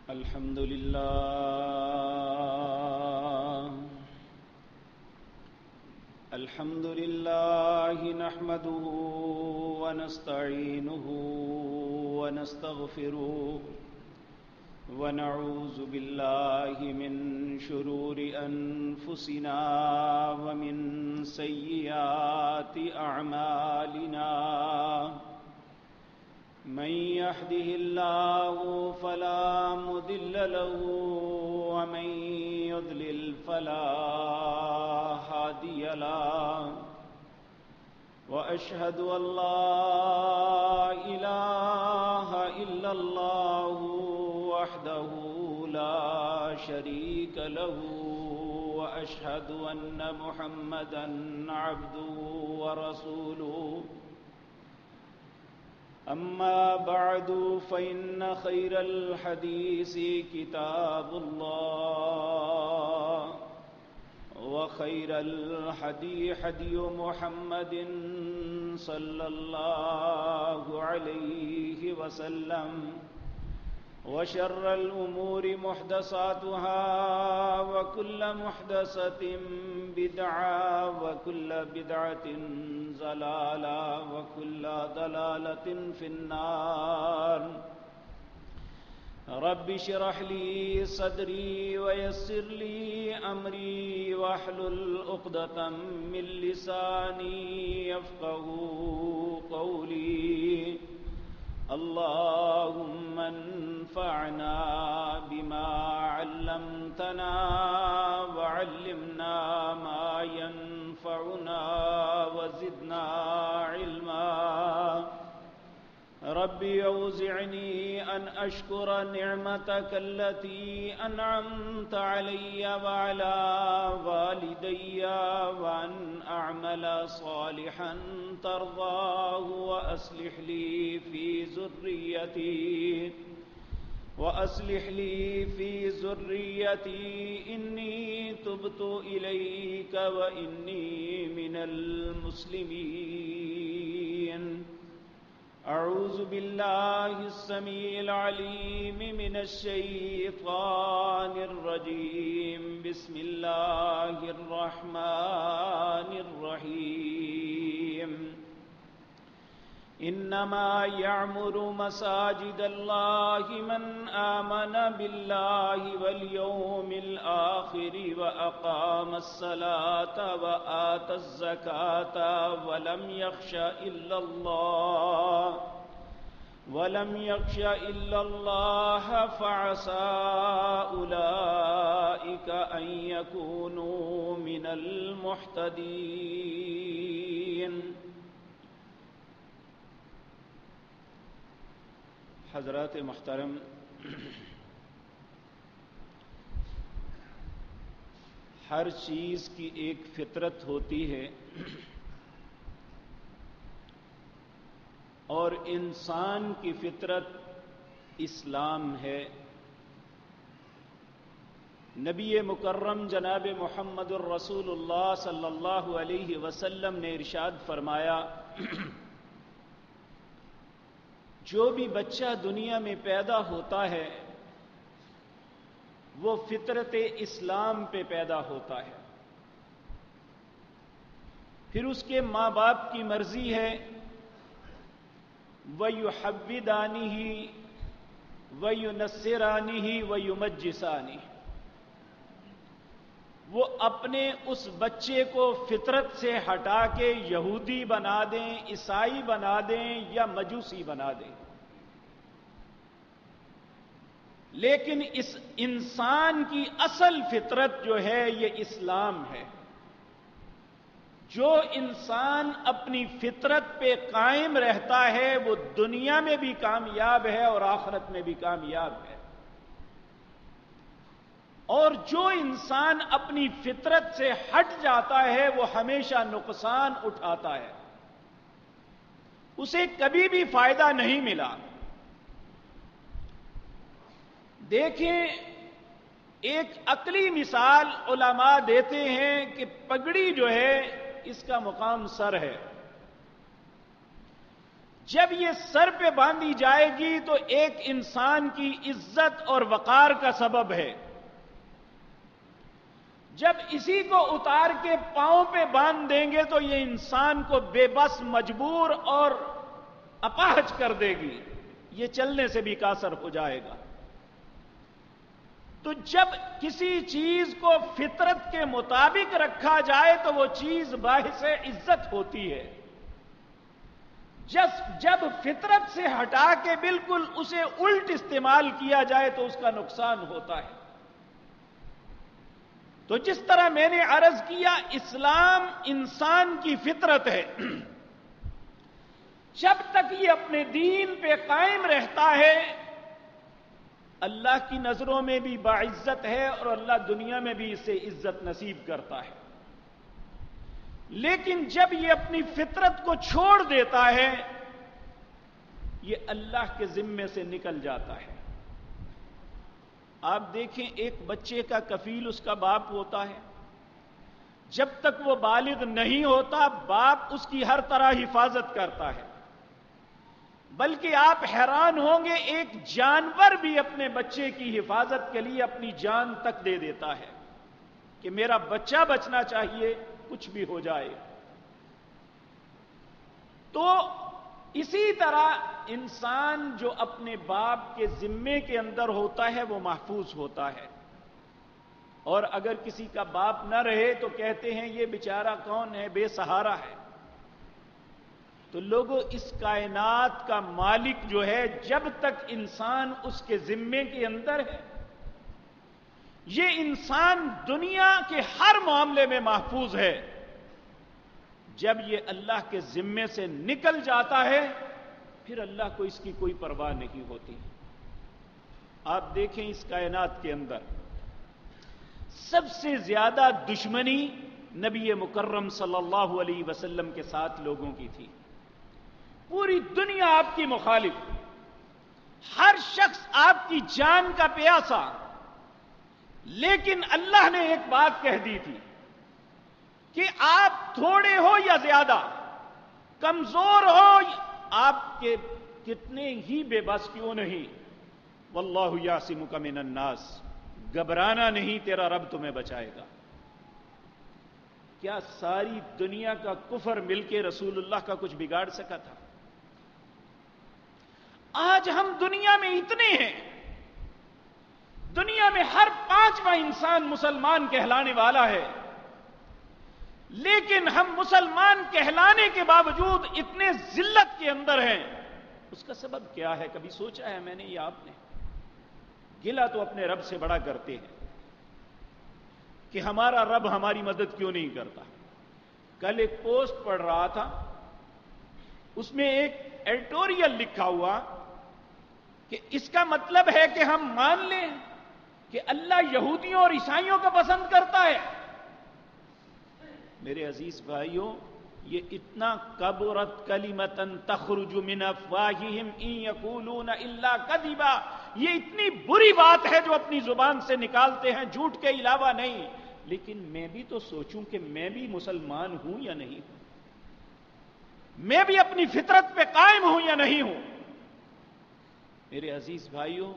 الحمد لله نحمده ونستعينه ونستغفره ونعوذ بالله من شرور أنفسنا ومن سيئات أعمالنا من يهده الله فلا مضل له ومن يضلل فلا هادي له وأشهد أن لا إله إلا الله وحده لا شريك له وأشهد أن محمدا عبده ورسوله أما بعد فإن خير الحديث كتاب الله وخير الهدي هدي محمد صلى الله عليه وسلم وشر الأمور محدثاتها وكل محدثة بدعة وكل بدعة ضلالة وكل ضلالة في النار رب اشرح لي صدري ويسر لي أمري واحلل عقدة من لساني يفقهوا قولي اللهم انفعنا بما علمتنا وعلمنا ما ينفعنا وزدنا علما ربي أوزعني أن أشكر نعمتك التي أنعمت علي وعلى والدي وأن أعمل صالحا ترضاه وأصلح لي في ذريتي إني تبت إليك وإني من المسلمين أعوذ بالله السميع العليم من الشيطان الرجيم بسم الله الرحمن الرحيم إنما يعمر مساجد الله من آمن بالله واليوم الآخر وأقام الصلاة وآتى الزكاة ولم يخش إلا الله فعسى أولئك أن يكونوا من المهتدين. حضرات محترم، ہر چیز کی ایک فطرت ہوتی ہے اور انسان کی فطرت اسلام ہے. نبی مکرم جناب محمد الرسول اللہ صلی اللہ علیہ وسلم نے ارشاد فرمایا جو بھی بچہ دنیا میں پیدا ہوتا ہے وہ فطرت اسلام پہ پیدا ہوتا ہے. پھر اس کے ماں باپ کی مرضی ہے وَيُحَوِّدَانِهِ وَيُنَصِّرَانِهِ وَيُمَجِّسَانِهِ، وہ اپنے اس بچے کو فطرت سے ہٹا کے یہودی بنا دیں، عیسائی بنا دیں یا مجوسی بنا دیں. لیکن اس انسان کی اصل فطرت جو ہے یہ اسلام ہے. جو انسان اپنی فطرت پہ قائم رہتا ہے وہ دنیا میں بھی کامیاب ہے اور آخرت میں بھی کامیاب ہے. اور جو انسان اپنی فطرت سے ہٹ جاتا ہے وہ ہمیشہ نقصان اٹھاتا ہے، اسے کبھی بھی فائدہ نہیں ملا. دیکھیں، ایک عقلی مثال علماء دیتے ہیں کہ پگڑی جو ہے اس کا مقام سر ہے. جب یہ سر پہ باندھی جائے گی تو ایک انسان کی عزت اور وقار کا سبب ہے. جب اسی کو اتار کے پاؤں پہ باندھ دیں گے تو یہ انسان کو بے بس، مجبور اور اپاہج کر دے گی. یہ چلنے سے بھی قاصر ہو جائے گا. تو جب کسی چیز کو فطرت کے مطابق رکھا جائے تو وہ چیز باعث عزت ہوتی ہے. جب فطرت سے ہٹا کے بالکل اسے الٹ استعمال کیا جائے تو اس کا نقصان ہوتا ہے. تو جس طرح میں نے عرض کیا، اسلام انسان کی فطرت ہے. جب تک یہ اپنے دین پہ قائم رہتا ہے اللہ کی نظروں میں بھی باعزت ہے اور اللہ دنیا میں بھی اسے عزت نصیب کرتا ہے. لیکن جب یہ اپنی فطرت کو چھوڑ دیتا ہے یہ اللہ کے ذمے سے نکل جاتا ہے. آپ دیکھیں، ایک بچے کا کفیل اس کا باپ ہوتا ہے. جب تک وہ بالغ نہیں ہوتا باپ اس کی ہر طرح حفاظت کرتا ہے. بلکہ آپ حیران ہوں گے، ایک جانور بھی اپنے بچے کی حفاظت کے لیے اپنی جان تک دے دیتا ہے کہ میرا بچہ بچنا چاہیے، کچھ بھی ہو جائے. تو اسی طرح انسان جو اپنے باپ کے ذمے کے اندر ہوتا ہے وہ محفوظ ہوتا ہے. اور اگر کسی کا باپ نہ رہے تو کہتے ہیں یہ بیچارہ کون ہے، بے سہارا ہے. تو لوگوں، اس کائنات کا مالک جو ہے، جب تک انسان اس کے ذمے کے اندر ہے یہ انسان دنیا کے ہر معاملے میں محفوظ ہے. جب یہ اللہ کے ذمے سے نکل جاتا ہے پھر اللہ کو اس کی کوئی پرواہ نہیں ہوتی. آپ دیکھیں اس کائنات کے اندر سب سے زیادہ دشمنی نبی مکرم صلی اللہ علیہ وسلم کے ساتھ لوگوں کی تھی. پوری دنیا آپ کی مخالف، ہر شخص آپ کی جان کا پیاسا. لیکن اللہ نے ایک بات کہہ دی تھی کہ آپ تھوڑے ہو یا زیادہ، کمزور ہو، آپ کے کتنے ہی بے بس کیوں نہیں، واللہ یعصمک من الناس، گھبرانا نہیں، تیرا رب تمہیں بچائے گا. کیا ساری دنیا کا کفر مل کے رسول اللہ کا کچھ بگاڑ سکا تھا؟ آج ہم دنیا میں اتنے ہیں، دنیا میں ہر 5واں انسان مسلمان کہلانے والا ہے، لیکن ہم مسلمان کہلانے کے باوجود اتنے ذلت کے اندر ہیں. اس کا سبب کیا ہے؟ کبھی سوچا ہے میں نے یا آپ نے؟ گلہ تو اپنے رب سے بڑا کرتے ہیں کہ ہمارا رب ہماری مدد کیوں نہیں کرتا. کل ایک پوسٹ پڑھ رہا تھا، اس میں ایک ایڈیٹوریل لکھا ہوا کہ اس کا مطلب ہے کہ ہم مان لیں کہ اللہ یہودیوں اور عیسائیوں کو پسند کرتا ہے. میرے عزیز بھائیوں، یہ اتنا کبرت کلمۃ تخرج من افواہہم ان یقولون الا کذبا، یہ اتنی بری بات ہے جو اپنی زبان سے نکالتے ہیں جھوٹ کے علاوہ نہیں. لیکن میں بھی تو سوچوں کہ میں بھی مسلمان ہوں یا نہیں ہوں، میں بھی اپنی فطرت پہ قائم ہوں یا نہیں ہوں. میرے عزیز بھائیوں،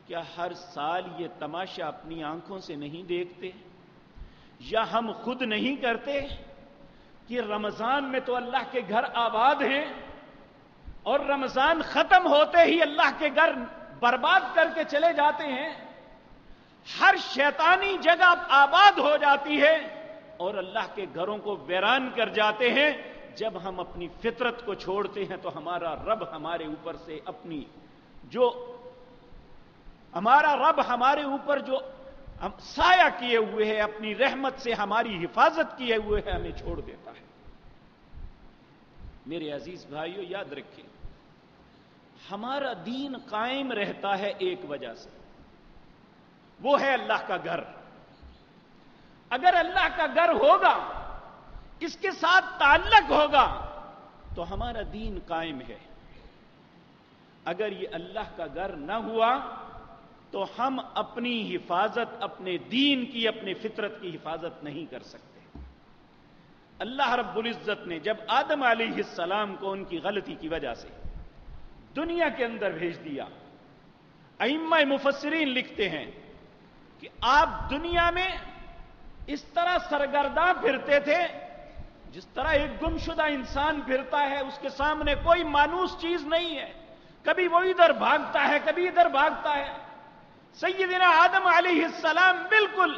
کیا ہر سال یہ تماشا اپنی آنکھوں سے نہیں دیکھتے؟ یا ہم خود نہیں کرتے کہ رمضان میں تو اللہ کے گھر آباد ہیں اور رمضان ختم ہوتے ہی اللہ کے گھر برباد کر کے چلے جاتے ہیں، ہر شیطانی جگہ آباد ہو جاتی ہے اور اللہ کے گھروں کو ویران کر جاتے ہیں. جب ہم اپنی فطرت کو چھوڑتے ہیں تو ہمارا رب ہمارے اوپر سے ہمارے اوپر جو ہم سایہ کیے ہوئے ہیں، اپنی رحمت سے ہماری حفاظت کیے ہوئے ہیں، ہمیں چھوڑ دیتا ہے. میرے عزیز بھائیوں، یاد رکھیں، ہمارا دین قائم رہتا ہے ایک وجہ سے، وہ ہے اللہ کا گھر. اگر اللہ کا گھر ہوگا، اس کے ساتھ تعلق ہوگا تو ہمارا دین قائم ہے. اگر یہ اللہ کا گھر نہ ہوا تو ہم اپنی حفاظت، اپنے دین کی، اپنے فطرت کی حفاظت نہیں کر سکتے. اللہ رب العزت نے جب آدم علیہ السلام کو ان کی غلطی کی وجہ سے دنیا کے اندر بھیج دیا، ائمہ مفسرین لکھتے ہیں کہ آپ دنیا میں اس طرح سرگرداں پھرتے تھے جس طرح ایک گمشدہ انسان پھرتا ہے، اس کے سامنے کوئی مانوس چیز نہیں ہے، کبھی وہ ادھر بھاگتا ہے کبھی ادھر بھاگتا ہے۔ سیدنا آدم علیہ السلام بالکل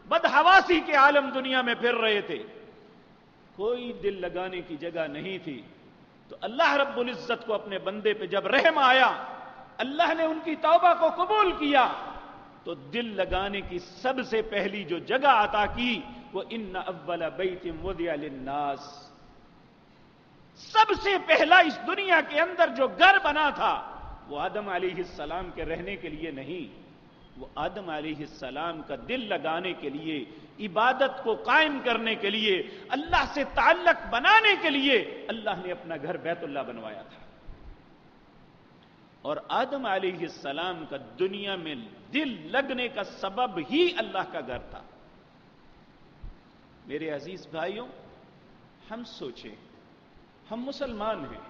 بدحواسی کے عالم دنیا میں پھر رہے تھے، کوئی دل لگانے کی جگہ نہیں تھی۔ تو اللہ رب العزت کو اپنے بندے پہ جب رحم آیا، اللہ نے ان کی توبہ کو قبول کیا، تو دل لگانے کی سب سے پہلی جو جگہ عطا کی وہ ان اول بیت وضع للناس، سب سے پہلا اس دنیا کے اندر جو گھر بنا تھا وہ آدم علیہ السلام کے رہنے کے لیے نہیں، وہ آدم علیہ السلام کا دل لگانے کے لیے، عبادت کو قائم کرنے کے لیے، اللہ سے تعلق بنانے کے لیے اللہ نے اپنا گھر بیت اللہ بنوایا تھا۔ اور آدم علیہ السلام کا دنیا میں دل لگنے کا سبب ہی اللہ کا گھر تھا۔ میرے عزیز بھائیوں، ہم سوچیں، ہم مسلمان ہیں،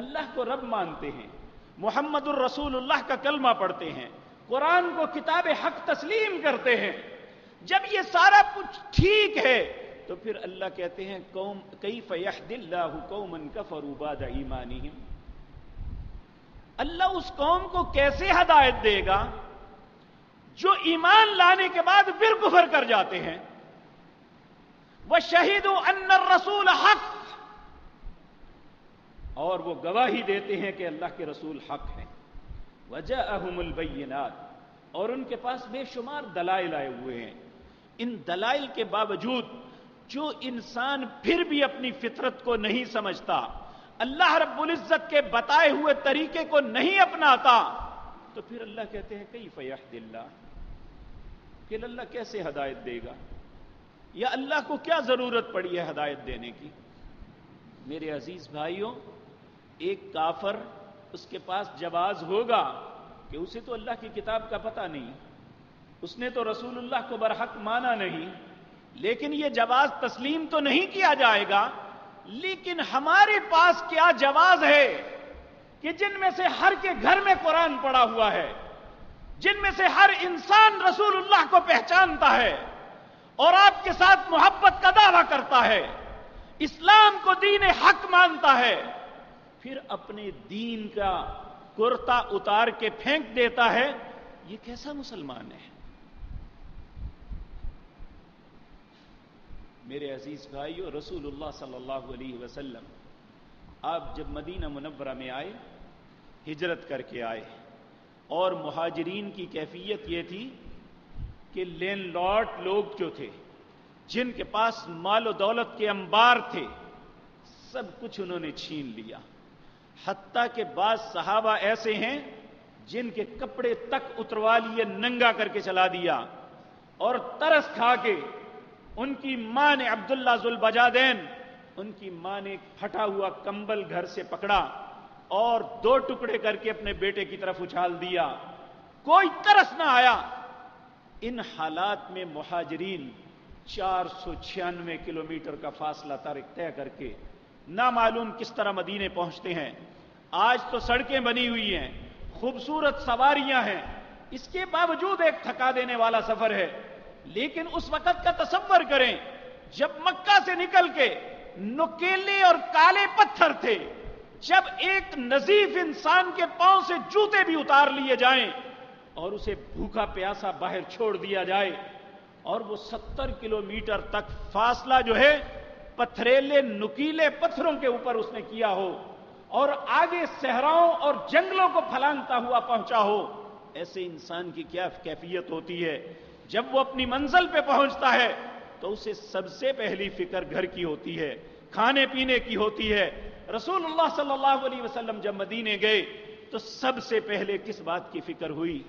اللہ کو رب مانتے ہیں، محمد الرسول اللہ کا کلمہ پڑھتے ہیں، قرآن کو کتاب حق تسلیم کرتے ہیں، جب یہ سارا کچھ ٹھیک ہے تو پھر اللہ کہتے ہیں کیف یہدی اللہ قوما کفروا بعد ایمانہم، اللہ اس قوم کو کیسے ہدایت دے گا جو ایمان لانے کے بعد پھر کفر کر جاتے ہیں۔ وَشَهِدُوا أَنَّ الرَّسُولَ حق، اور وہ گواہی دیتے ہیں کہ اللہ کے رسول حق ہیں۔ وَجَاءَهُمُ الْبَيِّنَاتُ، اور ان کے پاس بے شمار دلائل آئے ہوئے ہیں، ان دلائل کے باوجود جو انسان پھر بھی اپنی فطرت کو نہیں سمجھتا، اللہ رب العزت کے بتائے ہوئے طریقے کو نہیں اپناتا، تو پھر اللہ کہتے ہیں کیف یہدی اللہ، کہ اللہ کیسے ہدایت دے گا، یا اللہ کو کیا ضرورت پڑی ہے ہدایت دینے کی۔ میرے عزیز بھائیوں، ایک کافر، اس کے پاس جواز ہوگا کہ اسے تو اللہ کی کتاب کا پتہ نہیں، اس نے تو رسول اللہ کو برحق مانا نہیں، لیکن یہ جواز تسلیم تو نہیں کیا جائے گا۔ لیکن ہمارے پاس کیا جواز ہے کہ جن میں سے ہر کے گھر میں قرآن پڑا ہوا ہے، جن میں سے ہر انسان رسول اللہ کو پہچانتا ہے اور آپ کے ساتھ محبت کا دعویٰ کرتا ہے، اسلام کو دین حق مانتا ہے، پھر اپنے دین کا کرتا اتار کے پھینک دیتا ہے، یہ کیسا مسلمان ہے؟ میرے عزیز بھائیو، رسول اللہ صلی اللہ علیہ وسلم آپ جب مدینہ منورہ میں آئے، ہجرت کر کے آئے، اور مہاجرین کی کیفیت یہ تھی کہ لینڈ لارڈ لوگ جو تھے، جن کے پاس مال و دولت کے انبار تھے، سب کچھ انہوں نے چھین لیا، حتیٰ کہ بعض صحابہ ایسے ہیں جن کے کپڑے تک اتروا لیے، ننگا کر کے چلا دیا، اور ترس کھا کے ان کی ماں نے، عبداللہ ذوالبجادین، ان کی ماں نے ایک پھٹا ہوا کمبل گھر سے پکڑا اور 2 ٹکڑے کر کے اپنے بیٹے کی طرف اچھال دیا، کوئی ترس نہ آیا۔ ان حالات میں مہاجرین 496 کلومیٹر کا فاصلہ طے کر کے نہ معلوم کس طرح مدینے پہنچتے ہیں۔ آج تو سڑکیں بنی ہوئی ہیں، خوبصورت سواریاں ہیں، اس کے باوجود ایک تھکا دینے والا سفر ہے، لیکن اس وقت کا تصور کریں جب مکہ سے نکل کے نکیلے اور کالے پتھر تھے، جب ایک نظیف انسان کے پاؤں سے جوتے بھی اتار لیے جائیں اور اسے بھوکا پیاسا باہر چھوڑ دیا جائے، اور وہ 70 کلومیٹر تک فاصلہ جو ہے پتھریلے نکیلے پتھروں کے اوپر اس نے کیا ہو، اور آگے صحراؤں اور جنگلوں کو پھلانگتا ہوا پہنچا ہو، ایسے انسان کی کیا کیفیت ہوتی ہے؟ جب وہ اپنی منزل پہ پہنچتا ہے تو اسے سب سے پہلی فکر گھر کی ہوتی ہے، کھانے پینے کی ہوتی ہے۔ رسول اللہ صلی اللہ علیہ وسلم جب مدینے گئے تو سب سے پہلے کس بات کی فکر ہوئی؟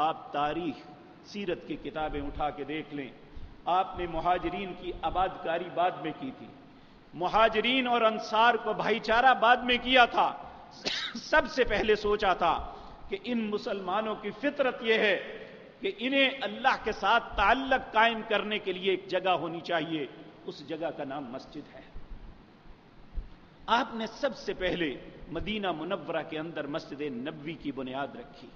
آپ تاریخ سیرت کی کتابیں اٹھا کے دیکھ لیں، آپ نے مہاجرین کی آباد کاری بعد میں کی تھی، مہاجرین اور انصار کو بھائی چارہ بعد میں کیا تھا، سب سے پہلے سوچا تھا کہ ان مسلمانوں کی فطرت یہ ہے کہ انہیں اللہ کے ساتھ تعلق قائم کرنے کے لیے ایک جگہ ہونی چاہیے، اس جگہ کا نام مسجد ہے۔ آپ نے سب سے پہلے مدینہ منورہ کے اندر مسجد نبوی کی بنیاد رکھی،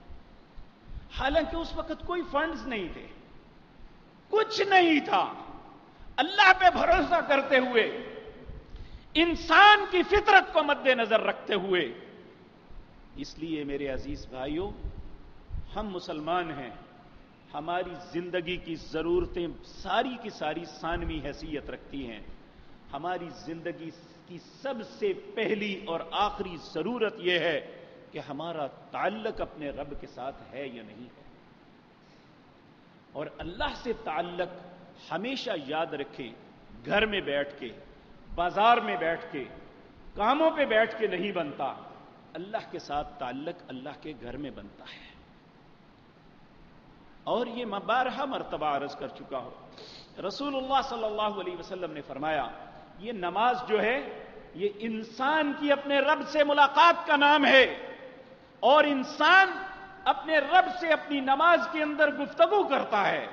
حالانکہ اس وقت کوئی فنڈز نہیں تھے، کچھ نہیں تھا۔ اللہ پہ بھروسہ کرتے ہوئے، انسان کی فطرت کو مد نظر رکھتے ہوئے، اس لیے میرے عزیز بھائیوں، ہم مسلمان ہیں، ہماری زندگی کی ضرورتیں ساری کی ساری ثانوی حیثیت رکھتی ہیں۔ ہماری زندگی کی سب سے پہلی اور آخری ضرورت یہ ہے کہ ہمارا تعلق اپنے رب کے ساتھ ہے یا نہیں ہے۔ اور اللہ سے تعلق ہمیشہ یاد رکھیں، گھر میں بیٹھ کے، بازار میں بیٹھ کے، کاموں پہ بیٹھ کے نہیں بنتا، اللہ کے ساتھ تعلق اللہ کے گھر میں بنتا ہے۔ اور یہ میں بارہا مرتبہ عرض کر چکا ہوں، رسول اللہ صلی اللہ علیہ وسلم نے فرمایا، یہ نماز جو ہے یہ انسان کی اپنے رب سے ملاقات کا نام ہے، اور انسان اپنے رب سے اپنی نماز کے اندر گفتگو کرتا ہے،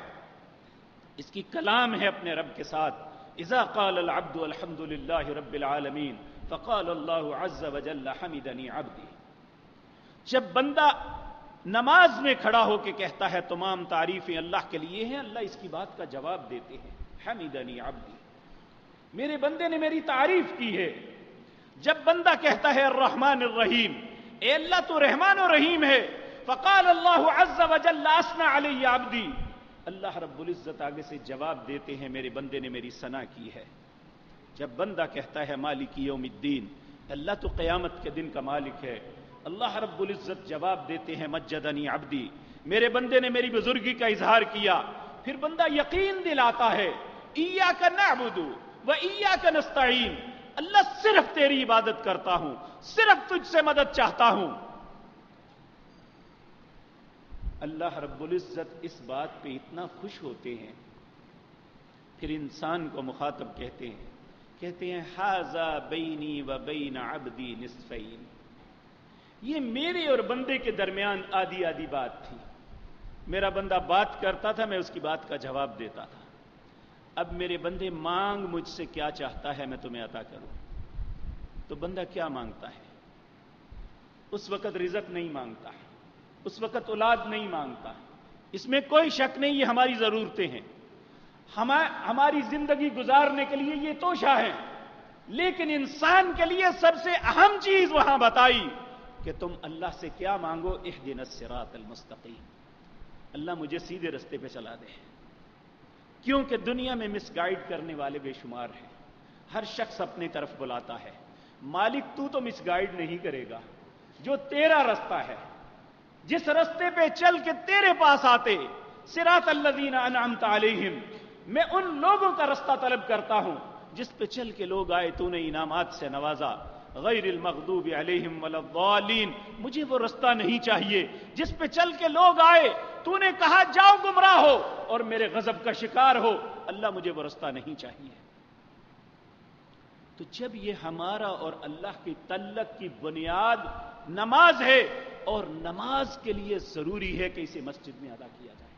اس کی کلام ہے اپنے رب کے ساتھ۔ اذا قال العبد الحمد للہ رب العالمین فقال اللہ عز وجل حمدنی عبدی، جب بندہ نماز میں کھڑا ہو کے کہتا ہے تمام تعریفیں اللہ کے لیے ہیں، اللہ اس کی بات کا جواب دیتے ہیں، حمدنی عبدی، میرے بندے نے میری تعریف کی ہے۔ جب بندہ کہتا ہے الرحمن الرحیم، اے اللہ تو رحمان و رحیم ہے، فقال اللہ عز وجل اثنى علی عبدی، اللہ رب العزت آگے سے جواب دیتے ہیں میرے بندے نے میری ثنا کی ہے۔ جب بندہ کہتا ہے مالک یوم الدین، اللہ تو قیامت کے دن کا مالک ہے، اللہ رب العزت جواب دیتے ہیں مجدنی عبدی، میرے بندے نے میری بزرگی کا اظہار کیا۔ پھر بندہ یقین دلاتا ہے ایاک نعبد و ایاک نستعین، اللہ صرف تیری عبادت کرتا ہوں، صرف تجھ سے مدد چاہتا ہوں۔ اللہ رب العزت اس بات پہ اتنا خوش ہوتے ہیں، پھر انسان کو مخاطب کہتے ہیں ھذا بینی و بین عبدی نصفین، یہ میرے اور بندے کے درمیان آدھی آدھی بات تھی، میرا بندہ بات کرتا تھا، میں اس کی بات کا جواب دیتا تھا، اب میرے بندے مانگ مجھ سے کیا چاہتا ہے میں تمہیں عطا کروں۔ تو بندہ کیا مانگتا ہے؟ اس وقت رزق نہیں مانگتا، اس وقت اولاد نہیں مانگتا، اس میں کوئی شک نہیں، یہ ہماری ضرورتیں ہیں، ہماری زندگی گزارنے کے لیے یہ توشہ ہے، لیکن انسان کے لیے سب سے اہم چیز وہاں بتائی کہ تم اللہ سے کیا مانگو، اہدنا الصراط المستقیم، اللہ مجھے سیدھے رستے پہ چلا دے، کیونکہ دنیا میں مس گائیڈ کرنے والے بے شمار ہیں، ہر شخص اپنی طرف بلاتا ہے، مالک تو مس گائیڈ نہیں کرے گا، جو تیرا رستہ ہے، جس رستے پہ چل کے تیرے پاس آتے، صراط الذین انعمت علیہم، میں ان لوگوں کا رستہ طلب کرتا ہوں جس پہ چل کے لوگ آئے تو نے انعامات سے نوازا، غیر المغضوب علیہم ولا الضالین، مجھے وہ رستہ نہیں چاہیے جس پہ چل کے لوگ آئے تو نے کہا جاؤ گمراہ ہو اور میرے غضب کا شکار ہو، اللہ مجھے وہ رستہ نہیں چاہیے۔ تو جب یہ ہمارا اور اللہ کی تعلق کی بنیاد نماز ہے، اور نماز کے لیے ضروری ہے کہ اسے مسجد میں ادا کیا جائے،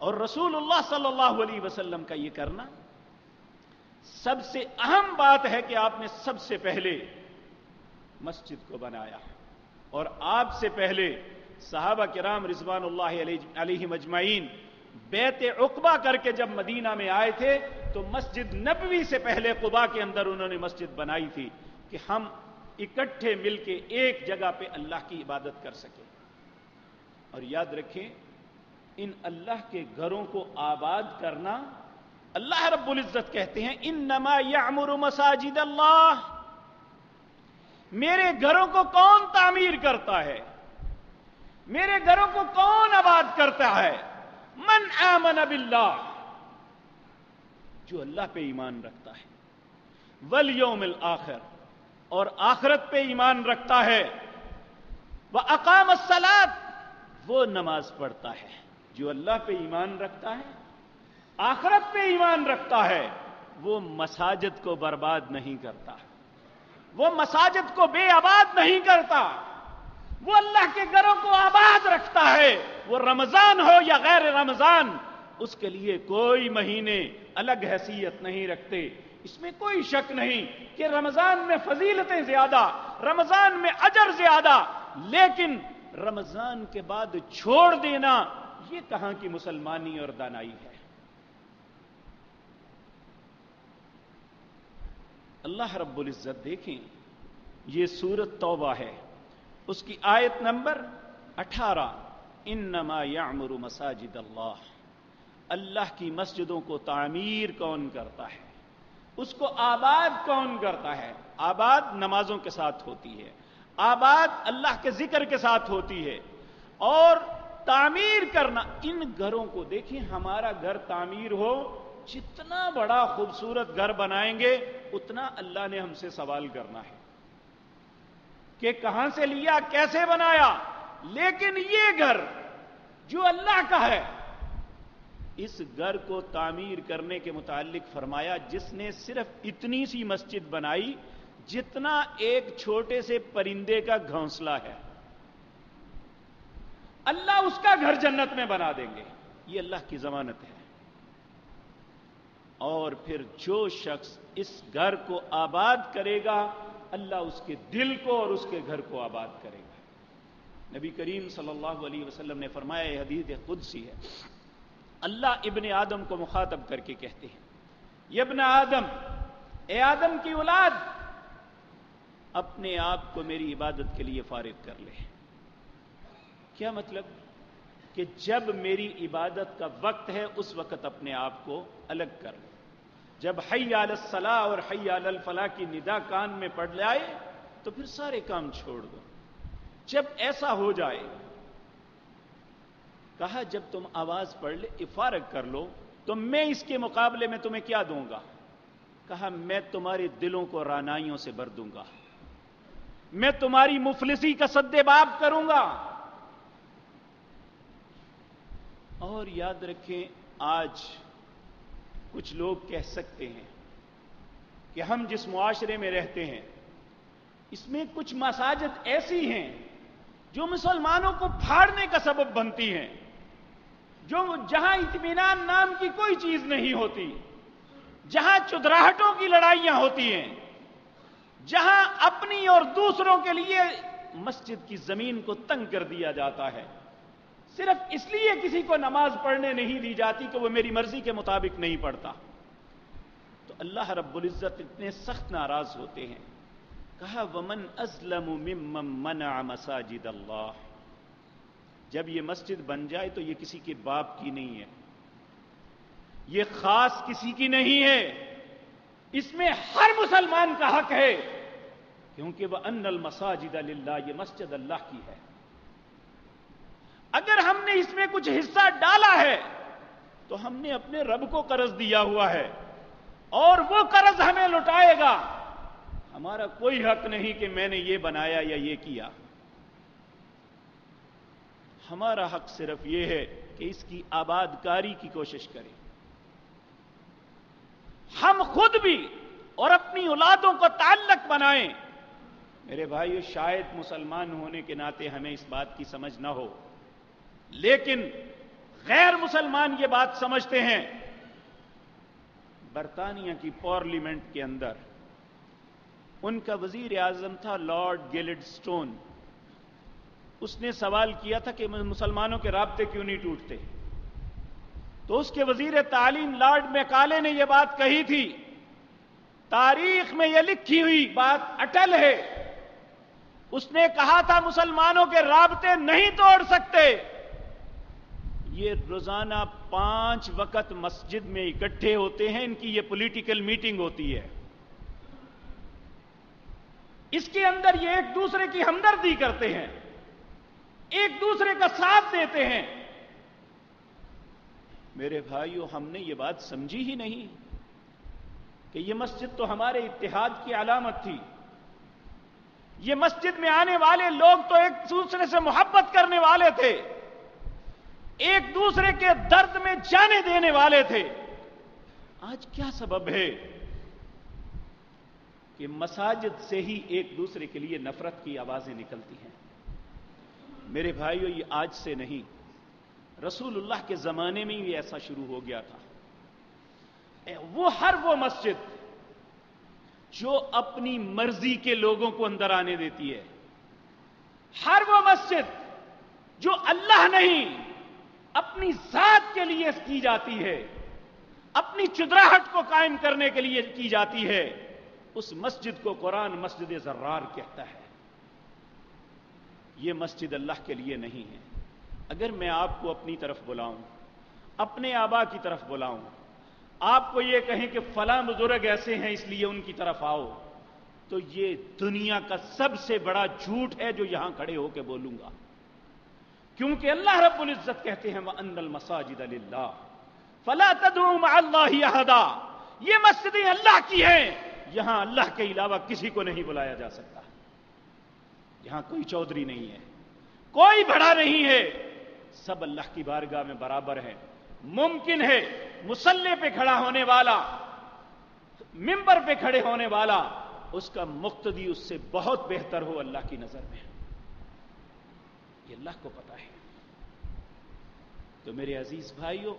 اور رسول اللہ صلی اللہ علیہ وسلم کا یہ کرنا سب سے اہم بات ہے کہ آپ نے سب سے پہلے مسجد کو بنایا، اور آپ سے پہلے صحابہ کرام رضوان اللہ علیہم اجمعین بیت عقبہ کر کے جب مدینہ میں آئے تھے تو مسجد نبوی سے پہلے قباء کے اندر انہوں نے مسجد بنائی تھی کہ ہم اکٹھے مل کے ایک جگہ پہ اللہ کی عبادت کر سکیں۔ اور یاد رکھیں، ان اللہ کے گھروں کو آباد کرنا، اللہ رب العزت کہتے ہیں انما یعمر مساجد اللہ، میرے گھروں کو کون تعمیر کرتا ہے، میرے گھروں کو کون آباد کرتا ہے؟ من آمن باللہ، جو اللہ پہ ایمان رکھتا ہے، والیوم الآخر، اور آخرت پہ ایمان رکھتا ہے، واقام الصلاۃ، وہ نماز پڑھتا ہے۔ جو اللہ پہ ایمان رکھتا ہے، آخرت پہ ایمان رکھتا ہے، وہ مساجد کو برباد نہیں کرتا، وہ مساجد کو بے آباد نہیں کرتا، وہ اللہ کے گھروں کو آباد رکھتا ہے، وہ رمضان ہو یا غیر رمضان، اس کے لیے کوئی مہینے الگ حیثیت نہیں رکھتے. اس میں کوئی شک نہیں کہ رمضان میں فضیلتیں زیادہ، رمضان میں اجر زیادہ، لیکن رمضان کے بعد چھوڑ دینا یہ کہاں کی مسلمانی اور دانائی ہے؟ اللہ رب العزت دیکھیں، یہ سورۃ توبہ ہے، اس کی آیت نمبر 18. انما یعمر مساجد اللہ. اللہ کی مسجدوں کو تعمیر کون کرتا ہے؟ اس کو آباد کون کرتا ہے؟ آباد نمازوں کے ساتھ ہوتی ہے، آباد اللہ کے ذکر کے ساتھ ہوتی ہے. اور تعمیر کرنا، ان گھروں کو دیکھیں، ہمارا گھر تعمیر ہو، جتنا بڑا خوبصورت گھر بنائیں گے اتنا اللہ نے ہم سے سوال کرنا ہے کہ کہاں سے لیا، کیسے بنایا. لیکن یہ گھر جو اللہ کا ہے، اس گھر کو تعمیر کرنے کے متعلق فرمایا جس نے صرف اتنی سی مسجد بنائی جتنا ایک چھوٹے سے پرندے کا گھونسلہ ہے، اللہ اس کا گھر جنت میں بنا دیں گے. یہ اللہ کی ضمانت ہے. اور پھر جو شخص اس گھر کو آباد کرے گا، اللہ اس کے دل کو اور اس کے گھر کو آباد کرے گا. نبی کریم صلی اللہ علیہ وسلم نے فرمایا، یہ حدیث قدسی ہے، اللہ ابن آدم کو مخاطب کر کے کہتے ہیں، یہ ابن آدم، اے آدم کی اولاد، اپنے آپ کو میری عبادت کے لیے فارغ کر لے. کیا مطلب؟ کہ جب میری عبادت کا وقت ہے اس وقت اپنے آپ کو الگ کر لے. جب حی علی الصلاح اور حی علی الفلاح کی ندا کان میں پڑ جائے تو پھر سارے کام چھوڑ دو. جب ایسا ہو جائے، کہا جب تم آواز پڑھ لے، فارغ کر لو، تو میں اس کے مقابلے میں تمہیں کیا دوں گا؟ کہا میں تمہارے دلوں کو رعنائیوں سے بھر دوں گا، میں تمہاری مفلسی کا سدباب کروں گا. اور یاد رکھیں، آج کچھ لوگ کہہ سکتے ہیں کہ ہم جس معاشرے میں رہتے ہیں اس میں کچھ مساجد ایسی ہیں جو مسلمانوں کو پھاڑنے کا سبب بنتی ہیں، جہاں اطمینان نام کی کوئی چیز نہیں ہوتی، جہاں چدراہٹوں کی لڑائیاں ہوتی ہیں، جہاں اپنی اور دوسروں کے لیے مسجد کی زمین کو تنگ کر دیا جاتا ہے، صرف اس لیے کسی کو نماز پڑھنے نہیں دی جاتی کہ وہ میری مرضی کے مطابق نہیں پڑھتا. تو اللہ رب العزت اتنے سخت ناراض ہوتے ہیں. کہا ومن ازلم ممن منع مساجد اللہ. جب یہ مسجد بن جائے تو یہ کسی کے باپ کی نہیں ہے، یہ خاص کسی کی نہیں ہے، اس میں ہر مسلمان کا حق ہے، کیونکہ وَأَنَّ الْمَسَاجِدَ لِلَّهِ، یہ مسجد اللہ کی ہے. اگر ہم نے اس میں کچھ حصہ ڈالا ہے تو ہم نے اپنے رب کو قرض دیا ہوا ہے اور وہ قرض ہمیں لوٹائے گا. ہمارا کوئی حق نہیں کہ میں نے یہ بنایا یا یہ کیا. ہمارا حق صرف یہ ہے کہ اس کی آباد کاری کی کوشش کریں. ہم خود بھی اور اپنی اولادوں کو تعلق بنائیں. میرے بھائیو، شاید مسلمان ہونے کے ناطے ہمیں اس بات کی سمجھ نہ ہو، لیکن غیر مسلمان یہ بات سمجھتے ہیں. برطانیہ کی پارلیمنٹ کے اندر ان کا وزیر اعظم تھا لارڈ گیلڈ سٹون. اس نے سوال کیا تھا کہ مسلمانوں کے رابطے کیوں نہیں ٹوٹتے، تو اس کے وزیر تعلیم لارڈ میکالے نے یہ بات کہی تھی، تاریخ میں یہ لکھی ہوئی بات اٹل ہے. اس نے کہا تھا مسلمانوں کے رابطے نہیں توڑ سکتے، یہ روزانہ 5 وقت مسجد میں اکٹھے ہوتے ہیں، ان کی یہ پولیٹیکل میٹنگ ہوتی ہے، اس کے اندر یہ ایک دوسرے کی ہمدردی کرتے ہیں، ایک دوسرے کا ساتھ دیتے ہیں. میرے بھائیو، ہم نے یہ بات سمجھی ہی نہیں کہ یہ مسجد تو ہمارے اتحاد کی علامت تھی. یہ مسجد میں آنے والے لوگ تو ایک دوسرے سے محبت کرنے والے تھے، ایک دوسرے کے درد میں جانے دینے والے تھے. آج کیا سبب ہے کہ مساجد سے ہی ایک دوسرے کے لیے نفرت کی آوازیں نکلتی ہیں؟ میرے بھائیو، یہ آج سے نہیں، رسول اللہ کے زمانے میں ہی ایسا شروع ہو گیا تھا. وہ مسجد جو اپنی مرضی کے لوگوں کو اندر آنے دیتی ہے، ہر وہ مسجد جو اللہ نہیں اپنی ذات کے لیے کی جاتی ہے، اپنی چدراہٹ کو قائم کرنے کے لیے کی جاتی ہے، اس مسجد کو قرآن مسجد زرار کہتا ہے۔ یہ مسجد اللہ کے لیے نہیں ہے۔ اگر میں آپ کو اپنی طرف بلاؤں، اپنے آبا کی طرف بلاؤں، آپ کو یہ کہیں کہ فلاں بزرگ ایسے ہیں اس لیے ان کی طرف آؤ، تو یہ دنیا کا سب سے بڑا جھوٹ ہے جو یہاں کھڑے ہو کے بولوں گا، کیونکہ اللہ رب العزت کہتے ہیں وَأَنَّ الْمَسَاجِدَ لِلَّهِ فَلَا تَدْعُوا مَعَ اللَّهِ أَحَدًا، یہ مسجدیں اللہ کی ہیں، یہاں اللہ کے علاوہ کسی کو نہیں بلایا جا سکتا، یہاں کوئی چودھری نہیں ہے، کوئی بڑا نہیں ہے، سب اللہ کی بارگاہ میں برابر ہیں۔ ممکن ہے مصلی پہ کھڑا ہونے والا، منبر پہ کھڑے ہونے والا، اس کا مقتدی اس سے بہت بہتر ہو اللہ کی نظر میں، یہ اللہ کو پتا ہے۔ تو میرے عزیز بھائیوں،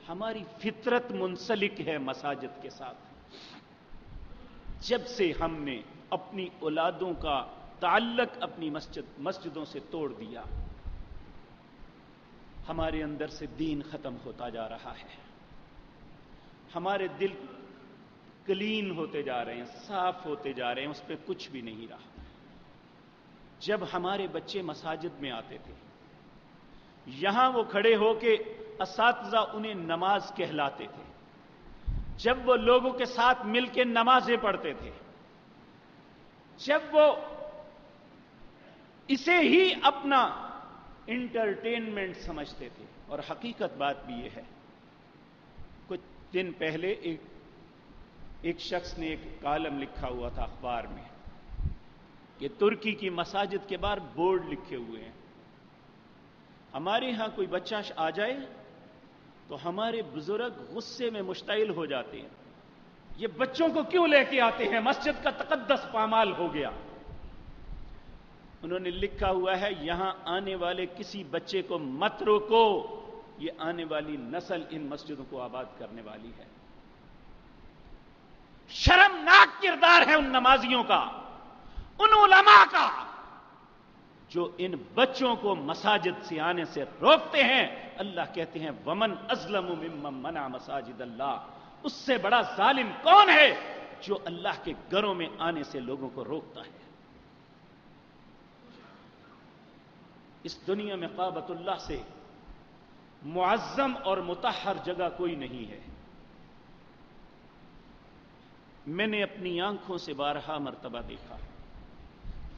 ہماری فطرت منسلک ہے مساجد کے ساتھ۔ جب سے ہم نے اپنی اولادوں کا تعلق اپنی مسجدوں سے توڑ دیا، ہمارے اندر سے دین ختم ہوتا جا رہا ہے، ہمارے دل کلین ہوتے جا رہے ہیں، صاف ہوتے جا رہے ہیں، اس پہ کچھ بھی نہیں رہا۔ جب ہمارے بچے مساجد میں آتے تھے، یہاں وہ کھڑے ہو کے اساتذہ انہیں نماز کہلاتے تھے، جب وہ لوگوں کے ساتھ مل کے نمازیں پڑھتے تھے، جب وہ اسے ہی اپنا انٹرٹینمنٹ سمجھتے تھے۔ اور حقیقت بات بھی یہ ہے، کچھ دن پہلے ایک شخص نے ایک کالم لکھا ہوا تھا اخبار میں کہ ترکی کی مساجد کے باہر بورڈ لکھے ہوئے ہیں، ہمارے ہاں کوئی بچہ آ جائے تو ہمارے بزرگ غصے میں مشتعل ہو جاتے ہیں، یہ بچوں کو کیوں لے کے آتے ہیں، مسجد کا تقدس پامال ہو گیا۔ انہوں نے لکھا ہوا ہے یہاں آنے والے کسی بچے کو مت روکو، یہ آنے والی نسل ان مسجدوں کو آباد کرنے والی ہے۔ شرمناک کردار ہے ان نمازیوں کا، ان علماء کا، جو ان بچوں کو مساجد سے آنے سے روکتے ہیں۔ اللہ کہتے ہیں وَمَنْ أَظْلَمُ مِمَّنْ مَنَعَ مَسَاجِدَ اللَّهِ، اس سے بڑا ظالم کون ہے جو اللہ کے گھروں میں آنے سے لوگوں کو روکتا ہے۔ اس دنیا میں کعبۃ اللہ سے معظم اور مطہر جگہ کوئی نہیں ہے۔ میں نے اپنی آنکھوں سے بارہا مرتبہ دیکھا،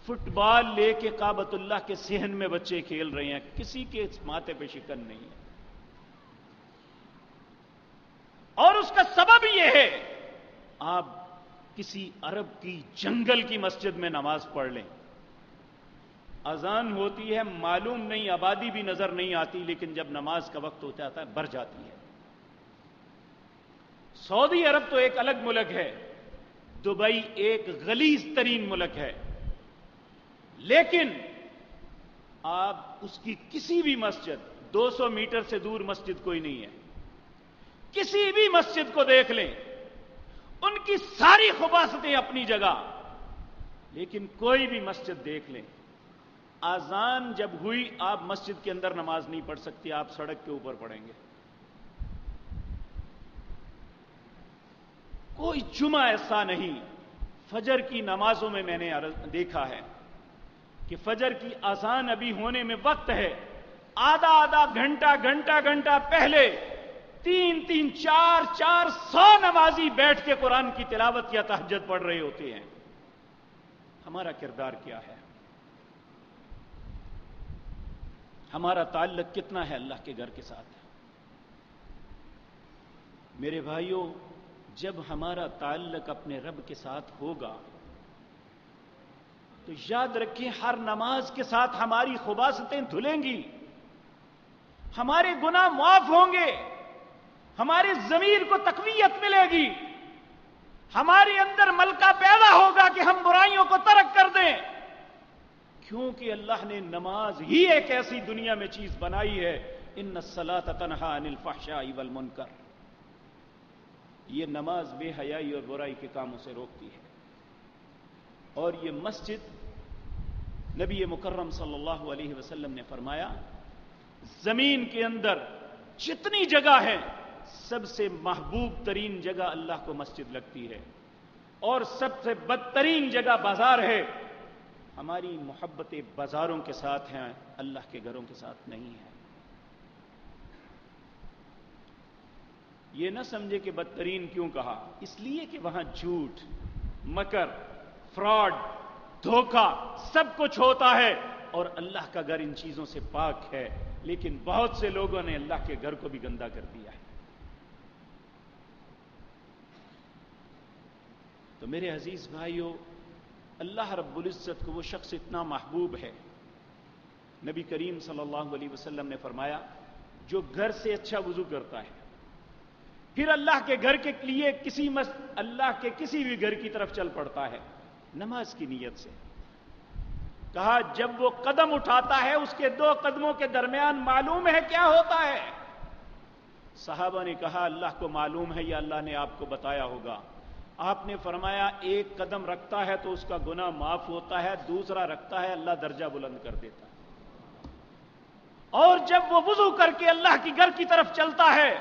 فٹ بال لے کے کعبۃ اللہ کے صحن میں بچے کھیل رہے ہیں، کسی کے ماتھے پہ شکن نہیں ہے، اور اس کا سبب یہ ہے، آپ کسی عرب کی جنگل کی مسجد میں نماز پڑھ لیں، اذان ہوتی ہے، معلوم نہیں آبادی بھی نظر نہیں آتی، لیکن جب نماز کا وقت ہوتا ہے بھر جاتی ہے۔ سعودی عرب تو ایک الگ ملک ہے، دبئی ایک غلیظ ترین ملک ہے، لیکن آپ اس کی کسی بھی مسجد 200 میٹر سے دور مسجد کوئی نہیں ہے، کسی بھی مسجد کو دیکھ لیں، ان کی ساری خباثتیں اپنی جگہ، لیکن کوئی بھی مسجد دیکھ لیں، اذان جب ہوئی آپ مسجد کے اندر نماز نہیں پڑھ سکتے، آپ سڑک کے اوپر پڑھیں گے۔ کوئی جمعہ ایسا نہیں۔ فجر کی نمازوں میں نے دیکھا ہے کہ فجر کی اذان ابھی ہونے میں وقت ہے، آدھا گھنٹہ پہلے 400 نمازی بیٹھ کے قرآن کی تلاوت یا تہجد پڑھ رہے ہوتے ہیں۔ ہمارا کردار کیا ہے؟ ہمارا تعلق کتنا ہے اللہ کے گھر کے ساتھ؟ میرے بھائیوں، جب ہمارا تعلق اپنے رب کے ساتھ ہوگا تو یاد رکھیں ہر نماز کے ساتھ ہماری خباثتیں دھلیں گی، ہمارے گناہ معاف ہوں گے، ہمارے ضمیر کو تقویت ملے گی، ہمارے اندر ملکہ پیدا ہوگا کہ ہم برائیوں کو ترک کر دیں، کیونکہ اللہ نے نماز ہی ایک ایسی دنیا میں چیز بنائی ہے، ان الصلاۃ تنہی عن الفحشاء والمنکر۔ یہ نماز بے حیائی اور برائی کے کاموں سے روکتی ہے. اور یہ مسجد نبی مکرم صلی اللہ علیہ وسلم نے فرمایا زمین کے اندر جتنی جگہ ہے سب سے محبوب ترین جگہ اللہ کو مسجد لگتی ہے اور سب سے بدترین جگہ بازار ہے. ہماری محبتیں بازاروں کے ساتھ ہیں, اللہ کے گھروں کے ساتھ نہیں ہیں. یہ نہ سمجھے کہ بدترین کیوں کہا, اس لیے کہ وہاں جھوٹ, مکر, فراڈ, دھوکہ سب کچھ ہوتا ہے اور اللہ کا گھر ان چیزوں سے پاک ہے. لیکن بہت سے لوگوں نے اللہ کے گھر کو بھی گندا کر دیا ہے. تو میرے عزیز بھائیوں, اللہ رب العزت کو وہ شخص اتنا محبوب ہے. نبی کریم صلی اللہ علیہ وسلم نے فرمایا جو گھر سے اچھا وضو کرتا ہے پھر اللہ کے گھر کے لیے اللہ کے کسی بھی گھر کی طرف چل پڑتا ہے نماز کی نیت سے, کہا جب وہ قدم اٹھاتا ہے اس کے 2 قدموں کے درمیان معلوم ہے کیا ہوتا ہے؟ صحابہ نے کہا اللہ کو معلوم ہے یا اللہ نے آپ کو بتایا ہوگا. آپ نے فرمایا 1 قدم رکھتا ہے تو اس کا گناہ معاف ہوتا ہے, دوسرا رکھتا ہے اللہ درجہ بلند کر دیتا ہے. اور جب وہ وضو کر کے اللہ کی گھر کی طرف چلتا ہے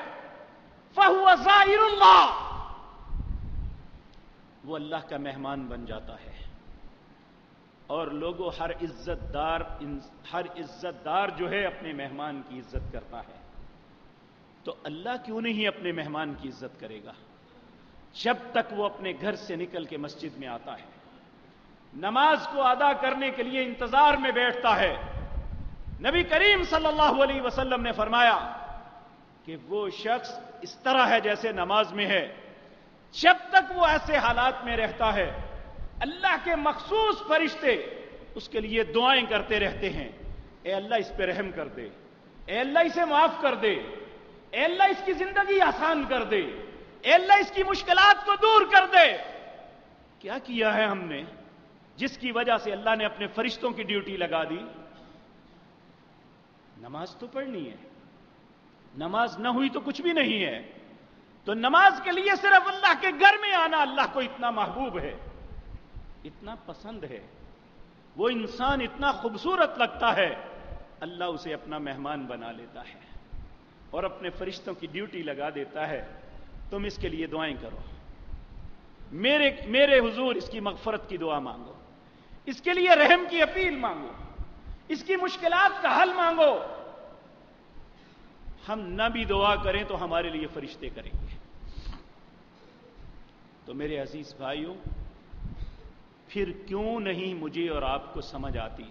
فَهُوَ زَائِرُ اللَّهِ, وہ اللہ کا مہمان بن جاتا ہے. اور لوگوں ہر عزت دار جو ہے اپنے مہمان کی عزت کرتا ہے, تو اللہ کیوں نہیں اپنے مہمان کی عزت کرے گا جب تک وہ اپنے گھر سے نکل کے مسجد میں آتا ہے, نماز کو ادا کرنے کے لیے انتظار میں بیٹھتا ہے. نبی کریم صلی اللہ علیہ وسلم نے فرمایا کہ وہ شخص اس طرح ہے جیسے نماز میں ہے. جب تک وہ ایسے حالات میں رہتا ہے اللہ کے مخصوص فرشتے اس کے لیے دعائیں کرتے رہتے ہیں, اے اللہ اس پہ رحم کر دے, اے اللہ اسے معاف کر دے, اے اللہ اس کی زندگی آسان کر دے, اے اللہ اس کی مشکلات کو دور کر دے. کیا کیا ہے ہم نے جس کی وجہ سے اللہ نے اپنے فرشتوں کی ڈیوٹی لگا دی؟ نماز تو پڑھنی ہے, نماز نہ ہوئی تو کچھ بھی نہیں ہے. تو نماز کے لیے صرف اللہ کے گھر میں آنا اللہ کو اتنا محبوب ہے, اتنا پسند ہے, وہ انسان اتنا خوبصورت لگتا ہے, اللہ اسے اپنا مہمان بنا لیتا ہے اور اپنے فرشتوں کی ڈیوٹی لگا دیتا ہے. تم اس کے لیے دعائیں کرو, میرے حضور اس کی مغفرت کی دعا مانگو, اس کے لیے رحم کی اپیل مانگو, اس کی مشکلات کا حل مانگو. ہم نہ بھی دعا کریں تو ہمارے لیے فرشتے کریں گے. تو میرے عزیز بھائیوں, پھر کیوں نہیں مجھے اور آپ کو سمجھ آتی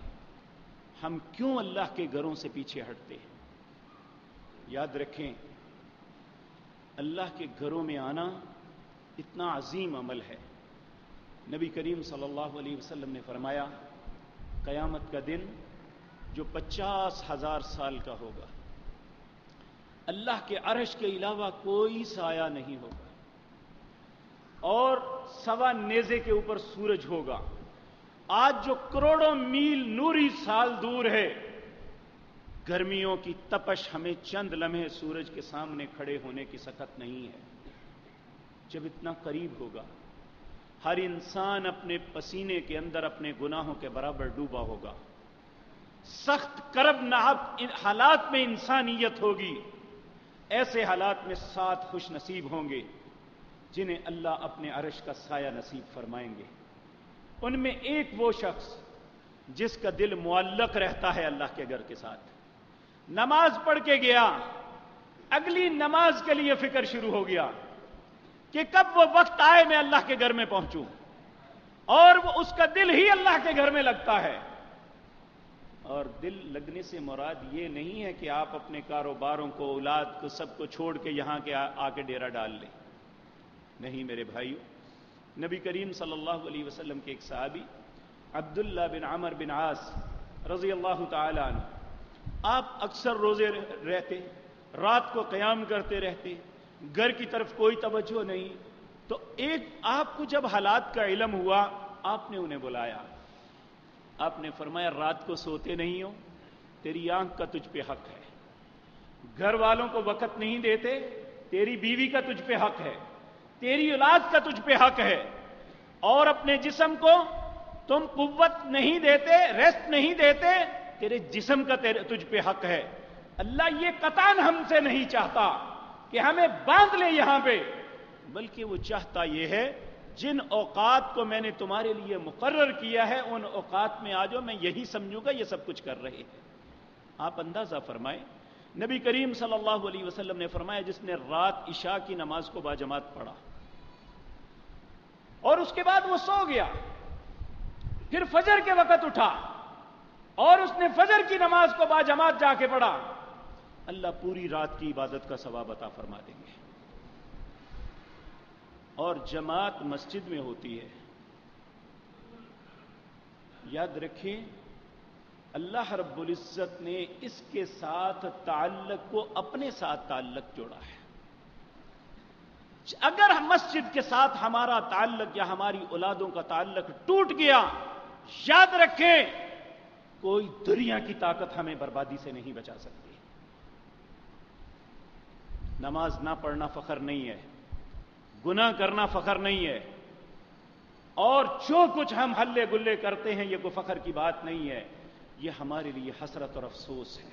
ہم کیوں اللہ کے گھروں سے پیچھے ہٹتے ہیں؟ یاد رکھیں اللہ کے گھروں میں آنا اتنا عظیم عمل ہے. نبی کریم صلی اللہ علیہ وسلم نے فرمایا قیامت کا دن جو 50,000 سال کا ہوگا, اللہ کے عرش کے علاوہ کوئی سایہ نہیں ہوگا, اور 1.25 نیزے کے اوپر سورج ہوگا. آج جو کروڑوں میل نوری سال دور ہے, گرمیوں کی تپش ہمیں چند لمحے سورج کے سامنے کھڑے ہونے کی سخت نہیں ہے. جب اتنا قریب ہوگا ہر انسان اپنے پسینے کے اندر اپنے گناہوں کے برابر ڈوبا ہوگا. سخت کرب ناپ حالات میں انسانیت ہوگی. ایسے حالات میں 7 خوش نصیب ہوں گے جنہیں اللہ اپنے عرش کا سایہ نصیب فرمائیں گے. ان میں ایک وہ شخص جس کا دل معلق رہتا ہے اللہ کے گھر کے ساتھ. نماز پڑھ کے گیا, اگلی نماز کے لیے فکر شروع ہو گیا کہ کب وہ وقت آئے میں اللہ کے گھر میں پہنچوں, اور وہ اس کا دل ہی اللہ کے گھر میں لگتا ہے. اور دل لگنے سے مراد یہ نہیں ہے کہ آپ اپنے کاروباروں کو, اولاد کو, سب کو چھوڑ کے یہاں کے آ کے ڈیرا ڈال لیں. نہیں میرے بھائیو, نبی کریم صلی اللہ علیہ وسلم کے ایک صحابی عبداللہ بن عمر بن عاص رضی اللہ تعالی عنہ, آپ اکثر روزے رہتے, رات کو قیام کرتے رہتے, گھر کی طرف کوئی توجہ نہیں. تو ایک آپ کو جب حالات کا علم ہوا آپ نے انہیں بلایا, آپ نے فرمایا رات کو سوتے نہیں ہو, تیری آنکھ کا تجھ پہ حق ہے. گھر والوں کو وقت نہیں دیتے, تیری بیوی کا تجھ پہ حق ہے. تیری اولاد کا تجھ پہ حق ہے، اور اپنے جسم کو تم قوت نہیں دیتے، ریسٹ نہیں دیتے، تیرے جسم کا تجھ پہ حق ہے۔ اللہ یہ قطعاً ہم سے نہیں چاہتا کہ ہمیں باندھ لے یہاں پہ، بلکہ وہ چاہتا یہ ہے جن اوقات کو میں نے تمہارے لیے مقرر کیا ہے ان اوقات میں آ جاؤ، میں یہی سمجھوں گا یہ سب کچھ کر رہے ہیں۔ آپ اندازہ فرمائیں، نبی کریم صلی اللہ علیہ وسلم نے فرمایا جس نے رات عشاء کی نماز کو باجماعت پڑھا اور اس کے بعد وہ سو گیا، پھر فجر کے وقت اٹھا اور اس نے فجر کی نماز کو باجماعت جا کے پڑھا، اللہ پوری رات کی عبادت کا ثواب عطا فرما دیں گے۔ اور جماعت مسجد میں ہوتی ہے، یاد رکھیں اللہ رب العزت نے اس کے ساتھ تعلق کو اپنے ساتھ تعلق جوڑا ہے۔ اگر مسجد کے ساتھ ہمارا تعلق یا ہماری اولادوں کا تعلق ٹوٹ گیا، یاد رکھیں کوئی دنیا کی طاقت ہمیں بربادی سے نہیں بچا سکتی۔ نماز نہ پڑھنا فخر نہیں ہے، گناہ کرنا فخر نہیں ہے، اور جو کچھ ہم ہلے گلے کرتے ہیں یہ کوئی فخر کی بات نہیں ہے، یہ ہمارے لیے حسرت اور افسوس ہے۔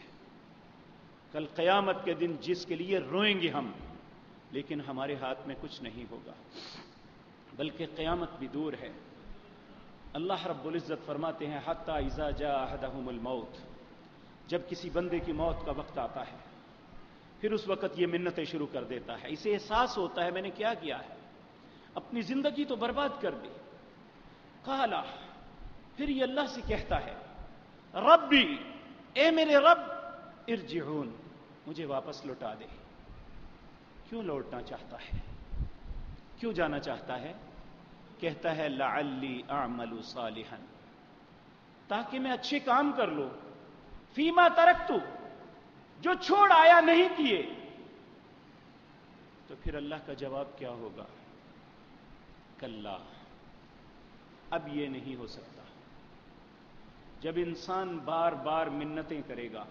کل قیامت کے دن جس کے لیے روئیں گے ہم، لیکن ہمارے ہاتھ میں کچھ نہیں ہوگا، بلکہ قیامت بھی دور ہے۔ اللہ رب العزت فرماتے ہیں حتی اذا جاء احدهم الموت، جب کسی بندے کی موت کا وقت آتا ہے پھر اس وقت یہ منتیں شروع کر دیتا ہے، اسے احساس ہوتا ہے میں نے کیا کیا ہے، اپنی زندگی تو برباد کر دی۔ قالا، پھر یہ اللہ سے کہتا ہے ربی، اے میرے رب، ارجعون، مجھے واپس لوٹا دے۔ کیوں لوٹنا چاہتا ہے، کیوں جانا چاہتا ہے؟ کہتا ہے لعلی اعمل صالحا، تاکہ میں اچھے کام کر لوں، فیما ترکتو، جو چھوڑ آیا نہیں کیے۔ تو پھر اللہ کا جواب کیا ہوگا؟ کلا، اب یہ نہیں ہو سکتا۔ جب انسان بار بار منتیں کرے گا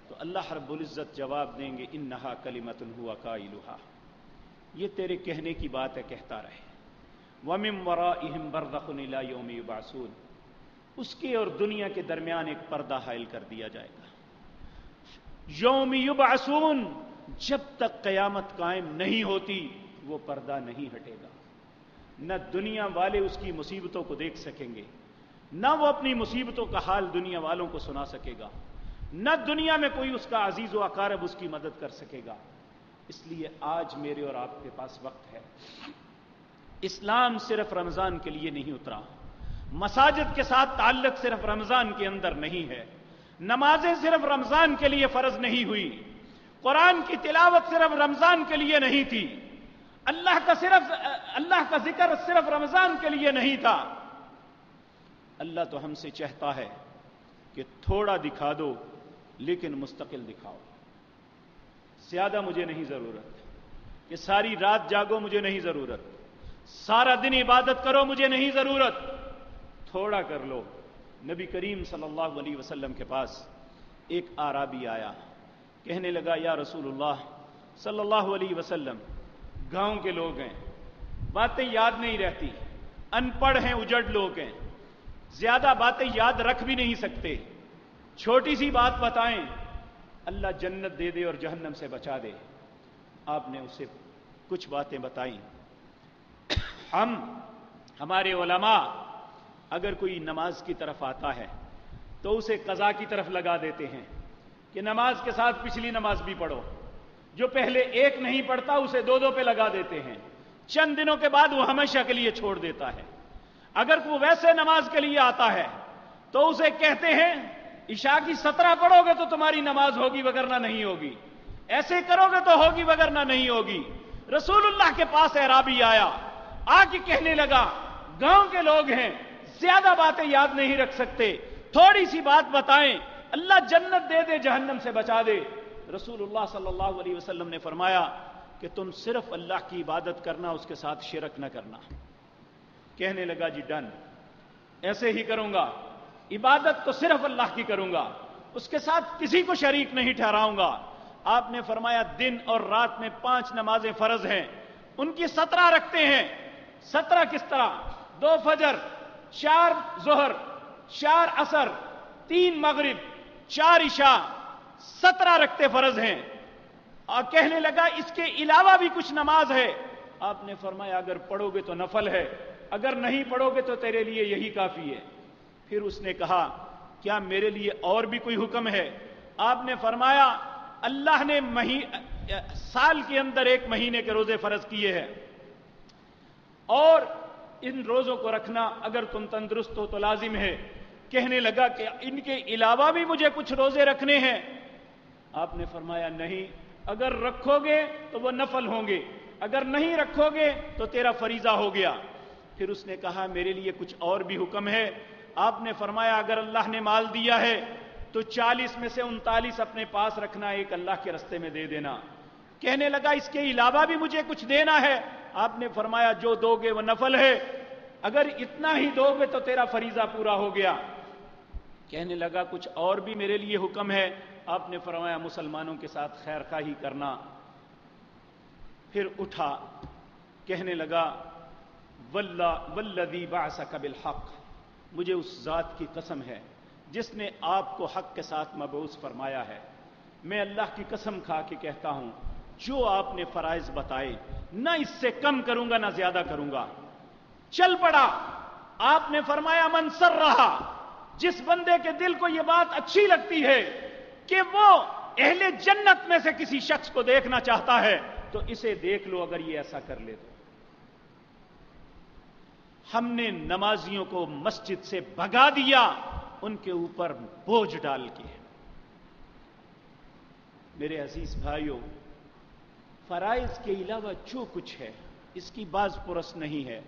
تو اللہ رب العزت جواب دیں گے انہا کلمۃ ہوا قائلھا، یہ تیرے کہنے کی بات ہے، کہتا رہے۔ وَمِن وَرَائِهِمْ بَرْزَخٌ إِلَىٰ يَوْمِ يُبْعَثُونَ، اس کے اور دنیا کے درمیان ایک پردہ حائل کر دیا جائے گا۔ یوم یبعثون، جب تک قیامت قائم نہیں ہوتی وہ پردہ نہیں ہٹے گا۔ نہ دنیا والے اس کی مصیبتوں کو دیکھ سکیں گے، نہ وہ اپنی مصیبتوں کا حال دنیا والوں کو سنا سکے گا، نہ دنیا میں کوئی اس کا عزیز و اقارب اس کی مدد کر سکے گا۔ اس لیے آج میرے اور آپ کے پاس وقت ہے۔ اسلام صرف رمضان کے لیے نہیں اترا، مساجد کے ساتھ تعلق صرف رمضان کے اندر نہیں ہے، نمازیں صرف رمضان کے لیے فرض نہیں ہوئی، قرآن کی تلاوت صرف رمضان کے لیے نہیں تھی، اللہ کا ذکر صرف رمضان کے لیے نہیں تھا۔ اللہ تو ہم سے چاہتا ہے کہ تھوڑا دکھا دو لیکن مستقل دکھاؤ۔ زیادہ مجھے نہیں ضرورت کہ ساری رات جاگو، مجھے نہیں ضرورت سارا دن عبادت کرو، مجھے نہیں ضرورت، تھوڑا کر لو۔ نبی کریم صلی اللہ علیہ وسلم کے پاس ایک اعرابی آیا، کہنے لگا یا رسول اللہ صلی اللہ علیہ وسلم، گاؤں کے لوگ ہیں، باتیں یاد نہیں رہتی، ان پڑھ ہیں، اجڑ لوگ ہیں، زیادہ باتیں یاد رکھ بھی نہیں سکتے، چھوٹی سی بات بتائیں، اللہ جنت دے دے اور جہنم سے بچا دے۔ آپ نے اسے کچھ باتیں بتائیں۔ ہمارے علماء اگر کوئی نماز کی طرف آتا ہے تو اسے قضا کی طرف لگا دیتے ہیں کہ نماز کے ساتھ پچھلی نماز بھی پڑھو، جو پہلے ایک نہیں پڑھتا اسے دو دو پہ لگا دیتے ہیں، چند دنوں کے بعد وہ ہمیشہ کے لیے چھوڑ دیتا ہے۔ اگر وہ ویسے نماز کے لیے آتا ہے تو اسے کہتے ہیں عشاء کی 17 پڑھو گے تو تمہاری نماز ہوگی وگرنہ نہیں ہوگی، ایسے کرو گے تو ہوگی وگرنہ نہیں ہوگی۔ رسول اللہ کے پاس اعرابی آیا، آ کے کہنے لگا گاؤں کے لوگ ہیں، زیادہ باتیں یاد نہیں رکھ سکتے، تھوڑی سی بات بتائیں، اللہ جنت دے دے جہنم سے بچا دے۔ رسول اللہ صلی اللہ علیہ وسلم نے فرمایا کہ تم صرف اللہ کی عبادت کرنا، اس کے ساتھ شرک نہ کرنا۔ کہنے لگا جی ڈن، ایسے ہی کروں گا، عبادت تو صرف اللہ کی کروں گا، اس کے ساتھ کسی کو شریک نہیں ٹھہراؤں گا۔ آپ نے فرمایا دن اور رات میں 5 نمازیں فرض ہیں، ان کی 17 رکھتے ہیں. 17 کس طرح؟ 2 فجر، 4 ظہر، 4 عصر، 3 مغرب، 4 عشاء، 17 رکھتے فرض ہیں. اور کہنے لگا اس کے علاوہ بھی کچھ نماز ہے. آپ نے فرمایا اگر پڑھو گے تو نفل ہے، اگر نہیں پڑھو گے تو تیرے لیے یہی کافی ہے. پھر اس نے کہا کیا میرے لیے اور بھی کوئی حکم ہے؟ آپ نے فرمایا اللہ نے سال کے اندر 1 مہینے کے روزے فرض کیے ہیں، اور ان روزوں کو رکھنا اگر تم تندرست ہو تو لازم ہے. کہنے لگا کہ ان کے علاوہ بھی مجھے کچھ روزے رکھنے ہیں. آپ نے فرمایا نہیں، اگر رکھو گے تو وہ نفل ہوں گے، اگر نہیں رکھو گے تو تیرا فریضہ ہو گیا. پھر اس نے کہا میرے لیے کچھ اور بھی حکم ہے. آپ نے فرمایا اگر اللہ نے مال دیا ہے تو 40 میں سے 39 اپنے پاس رکھنا، 1 اللہ کے رستے میں دے دینا. کہنے لگا اس کے علاوہ بھی مجھے کچھ دینا ہے. آپ نے فرمایا جو دو گے وہ نفل ہے، اگر اتنا ہی دو گے تو تیرا فریضہ پورا ہو گیا. کہنے لگا کچھ اور بھی میرے لیے حکم ہے. آپ نے فرمایا مسلمانوں کے ساتھ خیر خواہی کرنا. پھر اٹھا، کہنے لگا والذی بعثک بالحق، مجھے اس ذات کی قسم ہے جس نے آپ کو حق کے ساتھ مبعوث فرمایا ہے، میں اللہ کی قسم کھا کے کہتا ہوں جو آپ نے فرائض بتائے نہ اس سے کم کروں گا نہ زیادہ کروں گا. چل پڑا. آپ نے فرمایا من سر رہا، جس بندے کے دل کو یہ بات اچھی لگتی ہے کہ وہ اہل جنت میں سے کسی شخص کو دیکھنا چاہتا ہے تو اسے دیکھ لو، اگر یہ ایسا کر لے تو. ہم نے نمازیوں کو مسجد سے بھگا دیا ان کے اوپر بوجھ ڈال کے. میرے عزیز بھائیوں، فرائض کے علاوہ جو کچھ ہے اس کی باز پرس نہیں ہے.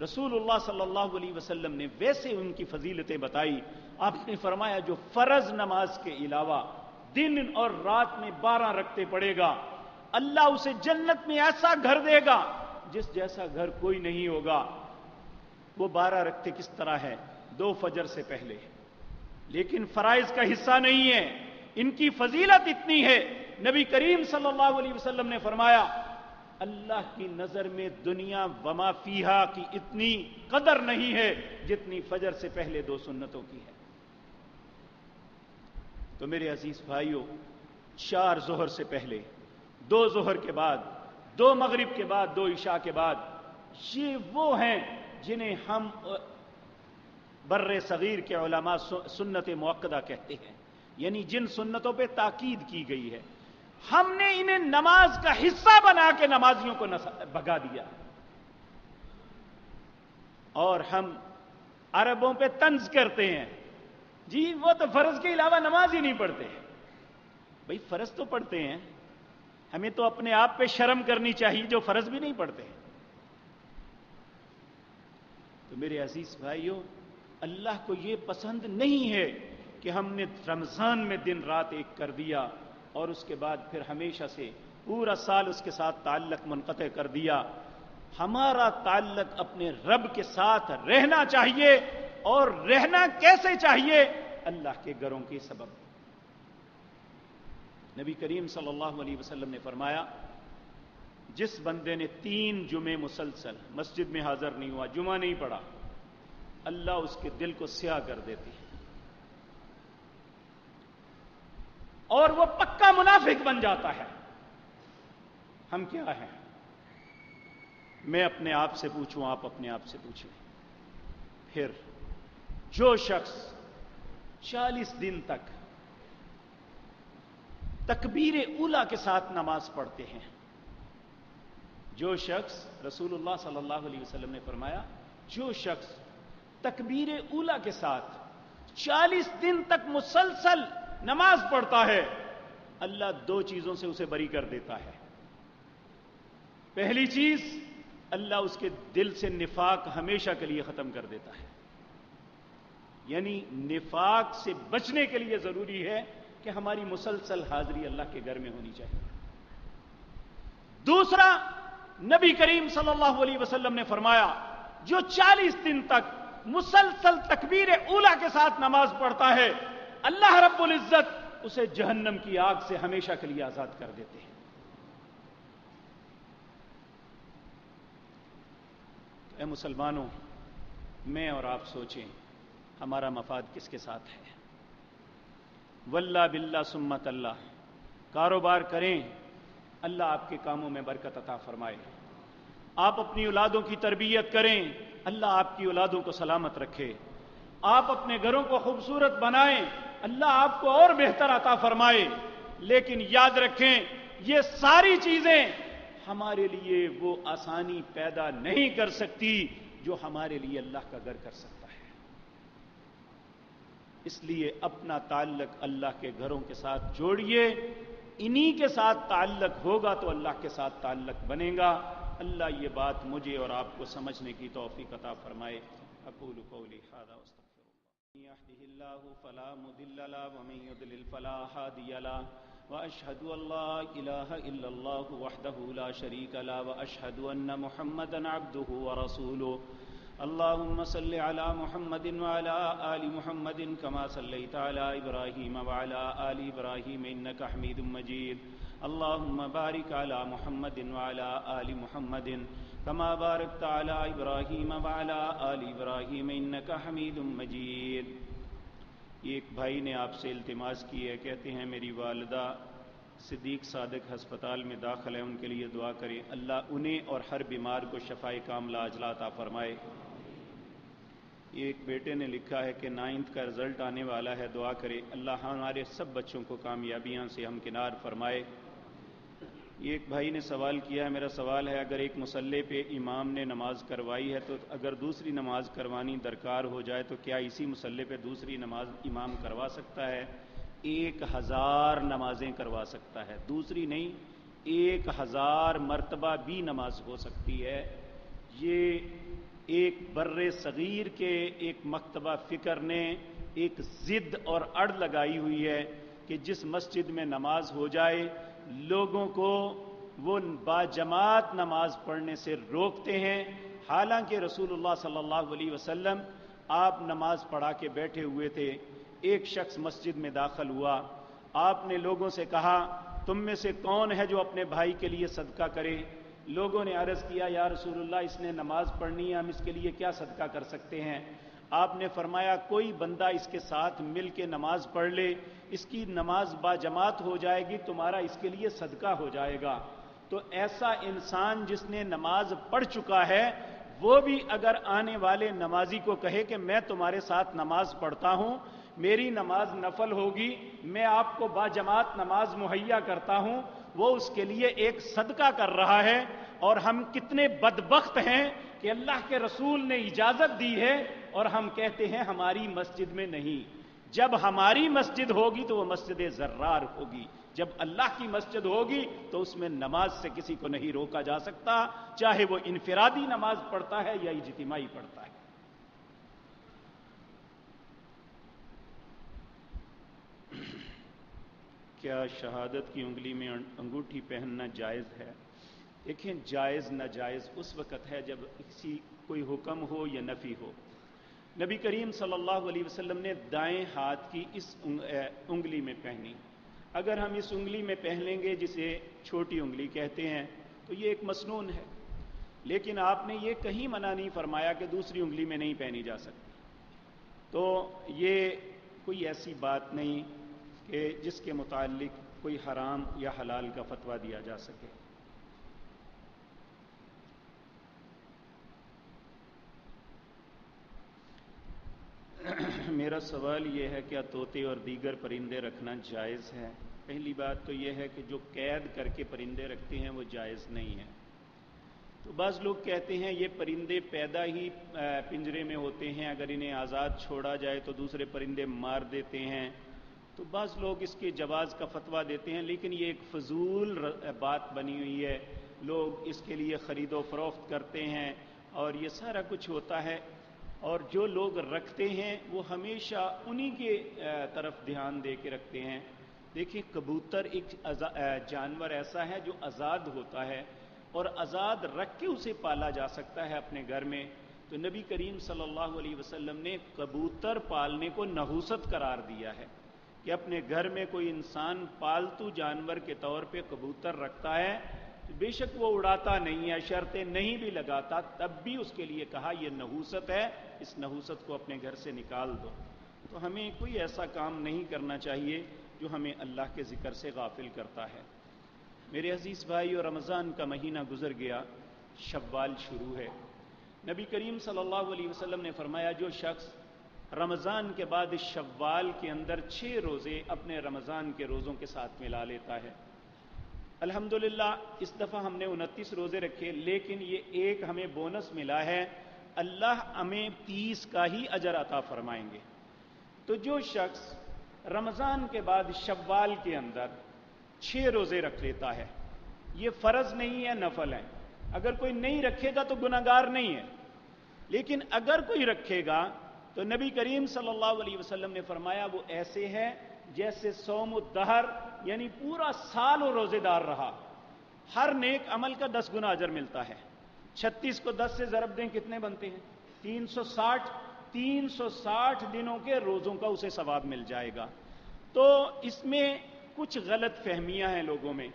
رسول اللہ صلی اللہ علیہ وسلم نے ویسے ان کی فضیلتیں بتائی. آپ نے فرمایا جو فرض نماز کے علاوہ دن اور رات میں 12 رکعتیں پڑھے گا اللہ اسے جنت میں ایسا گھر دے گا جس جیسا گھر کوئی نہیں ہوگا. وہ 12 رکعتیں کس طرح ہے؟ 2 فجر سے پہلے، لیکن فرائض کا حصہ نہیں ہے. ان کی فضیلت اتنی ہے، نبی کریم صلی اللہ علیہ وسلم نے فرمایا اللہ کی نظر میں دنیا وما فیہا کی اتنی قدر نہیں ہے جتنی فجر سے پہلے 2 سنتوں کی ہے. تو میرے عزیز بھائیوں، 4 ظہر سے پہلے، 2 ظہر کے بعد، 2 مغرب کے بعد، 2 عشاء کے بعد، یہ وہ ہیں جنہیں ہم بر صغیر کے علماء سنت مؤکدہ کہتے ہیں، یعنی جن سنتوں پہ تاکید کی گئی ہے. ہم نے انہیں نماز کا حصہ بنا کے نمازیوں کو بھگا دیا، اور ہم عربوں پہ طنز کرتے ہیں جی وہ تو فرض کے علاوہ نماز ہی نہیں پڑھتے. بھئی فرض تو پڑھتے ہیں، ہمیں تو اپنے آپ پہ شرم کرنی چاہیے جو فرض بھی نہیں پڑھتے ہیں. تو میرے عزیز بھائیوں، اللہ کو یہ پسند نہیں ہے کہ ہم نے رمضان میں دن رات ایک کر دیا اور اس کے بعد پھر ہمیشہ سے پورا سال اس کے ساتھ تعلق منقطع کر دیا. ہمارا تعلق اپنے رب کے ساتھ رہنا چاہیے، اور رہنا کیسے چاہیے؟ اللہ کے گھروں کے سبب. نبی کریم صلی اللہ علیہ وسلم نے فرمایا جس بندے نے 3 جمعے مسلسل مسجد میں حاضر نہیں ہوا، جمعہ نہیں پڑھا، اللہ اس کے دل کو سیاہ کر دیتی ہے اور وہ پکا منافق بن جاتا ہے. ہم کیا ہیں؟ میں اپنے آپ سے پوچھوں، آپ اپنے آپ سے پوچھیں. پھر جو شخص 40 دن تک تکبیر اولیٰ کے ساتھ نماز پڑھتے ہیں، جو شخص، رسول اللہ صلی اللہ علیہ وسلم نے فرمایا جو شخص تکبیر اولیٰ کے ساتھ 40 دن تک مسلسل نماز پڑھتا ہے اللہ 2 چیزوں سے اسے بری کر دیتا ہے. پہلی چیز، اللہ اس کے دل سے نفاق ہمیشہ کے لیے ختم کر دیتا ہے. یعنی نفاق سے بچنے کے لیے ضروری ہے کہ ہماری مسلسل حاضری اللہ کے گھر میں ہونی چاہیے. دوسرا، نبی کریم صلی اللہ علیہ وسلم نے فرمایا جو 40 دن تک مسلسل تکبیر اولیٰ کے ساتھ نماز پڑھتا ہے اللہ رب العزت اسے جہنم کی آگ سے ہمیشہ کے لیے آزاد کر دیتے ہیں. اے مسلمانوں، میں اور آپ سوچیں ہمارا مفاد کس کے ساتھ ہے؟ واللہ باللہ سمت اللہ، کاروبار کریں، اللہ آپ کے کاموں میں برکت عطا فرمائے۔ آپ اپنی اولادوں کی تربیت کریں، اللہ آپ کی اولادوں کو سلامت رکھے۔ آپ اپنے گھروں کو خوبصورت بنائیں، اللہ آپ کو اور بہتر عطا فرمائے۔ لیکن یاد رکھیں، یہ ساری چیزیں ہمارے لیے وہ آسانی پیدا نہیں کر سکتی جو ہمارے لیے اللہ کا گھر کر سکتا ہے۔ اس لیے اپنا تعلق اللہ کے گھروں کے ساتھ جوڑیے، انہی کے ساتھ تعلق ہوگا تو اللہ کے ساتھ تعلق بنے گا۔ اللہ یہ بات مجھے اور آپ کو سمجھنے کی توفیق عطا فرمائے۔ اقول قولی ھذا واستغفر اللہ۔ من يهده الله فلا مضل له ومن يضلل فلا هادي له واشهد ان لا اله الا الله وحده لا شريك له واشهد ان محمدا عبده ورسوله۔ اللهم صل على محمد وعلى آل محمد كما صليت على إبراهيم وعلى آل إبراهيم إنك حميد مجيد۔ اللهم بارك على محمد وعلى آل محمد كما باركت على إبراهيم وعلى آل إبراهيم إنك حميد مجيد۔ ایک بھائی نے آپ سے التماس کی ہے، کہتے ہیں میری والدہ صدیق صادق ہسپتال میں داخل ہے، ان کے لیے دعا کریں، اللہ انہیں اور ہر بیمار کو شفائے کاملہ عاجلہ عطا فرمائے۔ ایک بیٹے نے لکھا ہے کہ 9th کا رزلٹ آنے والا ہے، دعا کرے اللہ ہمارے سب بچوں کو کامیابیاں سے ہمکنار فرمائے۔ ایک بھائی نے سوال کیا ہے، میرا سوال ہے اگر ایک مصلی پہ امام نے نماز کروائی ہے تو اگر دوسری نماز کروانی درکار ہو جائے تو کیا اسی مصلی پہ دوسری نماز امام کروا سکتا ہے؟ 1000 نمازیں کروا سکتا ہے، دوسری نہیں، 1000 مرتبہ بھی نماز ہو سکتی ہے۔ یہ ایک بر صغیر کے ایک مکتبہ فکر نے ایک ضد اور اڑ لگائی ہوئی ہے کہ جس مسجد میں نماز ہو جائے لوگوں کو وہ باجماعت نماز پڑھنے سے روکتے ہیں، حالانکہ رسول اللہ صلی اللہ علیہ وسلم آپ نماز پڑھا کے بیٹھے ہوئے تھے، ایک شخص مسجد میں داخل ہوا، آپ نے لوگوں سے کہا تم میں سے کون ہے جو اپنے بھائی کے لیے صدقہ کرے؟ لوگوں نے عرض کیا یا رسول اللہ اس نے نماز پڑھنی ہے، ہم اس کے لیے کیا صدقہ کر سکتے ہیں؟ آپ نے فرمایا کوئی بندہ اس کے ساتھ مل کے نماز پڑھ لے، اس کی نماز باجماعت ہو جائے گی، تمہارا اس کے لیے صدقہ ہو جائے گا۔ تو ایسا انسان جس نے نماز پڑھ چکا ہے وہ بھی اگر آنے والے نمازی کو کہے کہ میں تمہارے ساتھ نماز پڑھتا ہوں، میری نماز نفل ہوگی، میں آپ کو باجماعت نماز مہیا کرتا ہوں، وہ اس کے لیے ایک صدقہ کر رہا ہے۔ اور ہم کتنے بدبخت ہیں کہ اللہ کے رسول نے اجازت دی ہے اور ہم کہتے ہیں ہماری مسجد میں نہیں۔ جب ہماری مسجد ہوگی تو وہ مسجد زرار ہوگی، جب اللہ کی مسجد ہوگی تو اس میں نماز سے کسی کو نہیں روکا جا سکتا، چاہے وہ انفرادی نماز پڑھتا ہے یا اجتماعی پڑھتا ہے۔ کیا شہادت کی انگلی میں انگوٹھی پہننا جائز ہے؟ دیکھیں، جائز ناجائز اس وقت ہے جب کسی کوئی حکم ہو یا نفی ہو۔ نبی کریم صلی اللہ علیہ وسلم نے دائیں ہاتھ کی اس انگلی میں پہنی، اگر ہم اس انگلی میں پہن لیں گے جسے چھوٹی انگلی کہتے ہیں تو یہ ایک مسنون ہے، لیکن آپ نے یہ کہیں منع نہیں فرمایا کہ دوسری انگلی میں نہیں پہنی جا سکتی۔ تو یہ کوئی ایسی بات نہیں کہ جس کے متعلق کوئی حرام یا حلال کا فتویٰ دیا جا سکے۔ میرا سوال یہ ہے کیا طوطے اور دیگر پرندے رکھنا جائز ہے؟ پہلی بات تو یہ ہے کہ جو قید کر کے پرندے رکھتے ہیں وہ جائز نہیں ہے۔ تو بعض لوگ کہتے ہیں یہ پرندے پیدا ہی پنجرے میں ہوتے ہیں، اگر انہیں آزاد چھوڑا جائے تو دوسرے پرندے مار دیتے ہیں، تو بعض لوگ اس کے جواز کا فتویٰ دیتے ہیں، لیکن یہ ایک فضول بات بنی ہوئی ہے، لوگ اس کے لیے خرید و فروخت کرتے ہیں اور یہ سارا کچھ ہوتا ہے، اور جو لوگ رکھتے ہیں وہ ہمیشہ انہی کے طرف دھیان دے کے رکھتے ہیں۔ دیکھیں، کبوتر ایک جانور ایسا ہے جو آزاد ہوتا ہے اور آزاد رکھ کے اسے پالا جا سکتا ہے اپنے گھر میں، تو نبی کریم صلی اللہ علیہ وسلم نے کبوتر پالنے کو نحوست قرار دیا ہے کہ اپنے گھر میں کوئی انسان پالتو جانور کے طور پہ کبوتر رکھتا ہے تو بے شک وہ اڑاتا نہیں ہے، شرطیں نہیں بھی لگاتا، تب بھی اس کے لیے کہا یہ نحوست ہے، اس نحوست کو اپنے گھر سے نکال دو۔ تو ہمیں کوئی ایسا کام نہیں کرنا چاہیے جو ہمیں اللہ کے ذکر سے غافل کرتا ہے۔ میرے عزیز بھائیو، رمضان کا مہینہ گزر گیا، شوال شروع ہے۔ نبی کریم صلی اللہ علیہ وسلم نے فرمایا جو شخص رمضان کے بعد اس شوال کے اندر 6 روزے اپنے رمضان کے روزوں کے ساتھ ملا لیتا ہے۔ الحمدللہ اس دفعہ ہم نے 29 روزے رکھے، لیکن یہ ایک ہمیں بونس ملا ہے، اللہ ہمیں 30 کا ہی اجر عطا فرمائیں گے۔ تو جو شخص رمضان کے بعد شوال کے اندر 6 روزے رکھ لیتا ہے، یہ فرض نہیں ہے، نفل ہے۔ اگر کوئی نہیں رکھے گا تو گناہگار نہیں ہے، لیکن اگر کوئی رکھے گا تو نبی کریم صلی اللہ علیہ وسلم نے فرمایا وہ ایسے ہے جیسے صوم الدہر، یعنی پورا سال وہ روزے دار رہا۔ ہر نیک عمل کا 10 گنا اجر ملتا ہے۔ 36 کو 10 سے ضرب دیں کتنے بنتے ہیں؟ 360۔ 360 دنوں کے روزوں کا اسے ثواب مل جائے گا۔ تو اس میں کچھ غلط فہمیاں ہیں لوگوں میں۔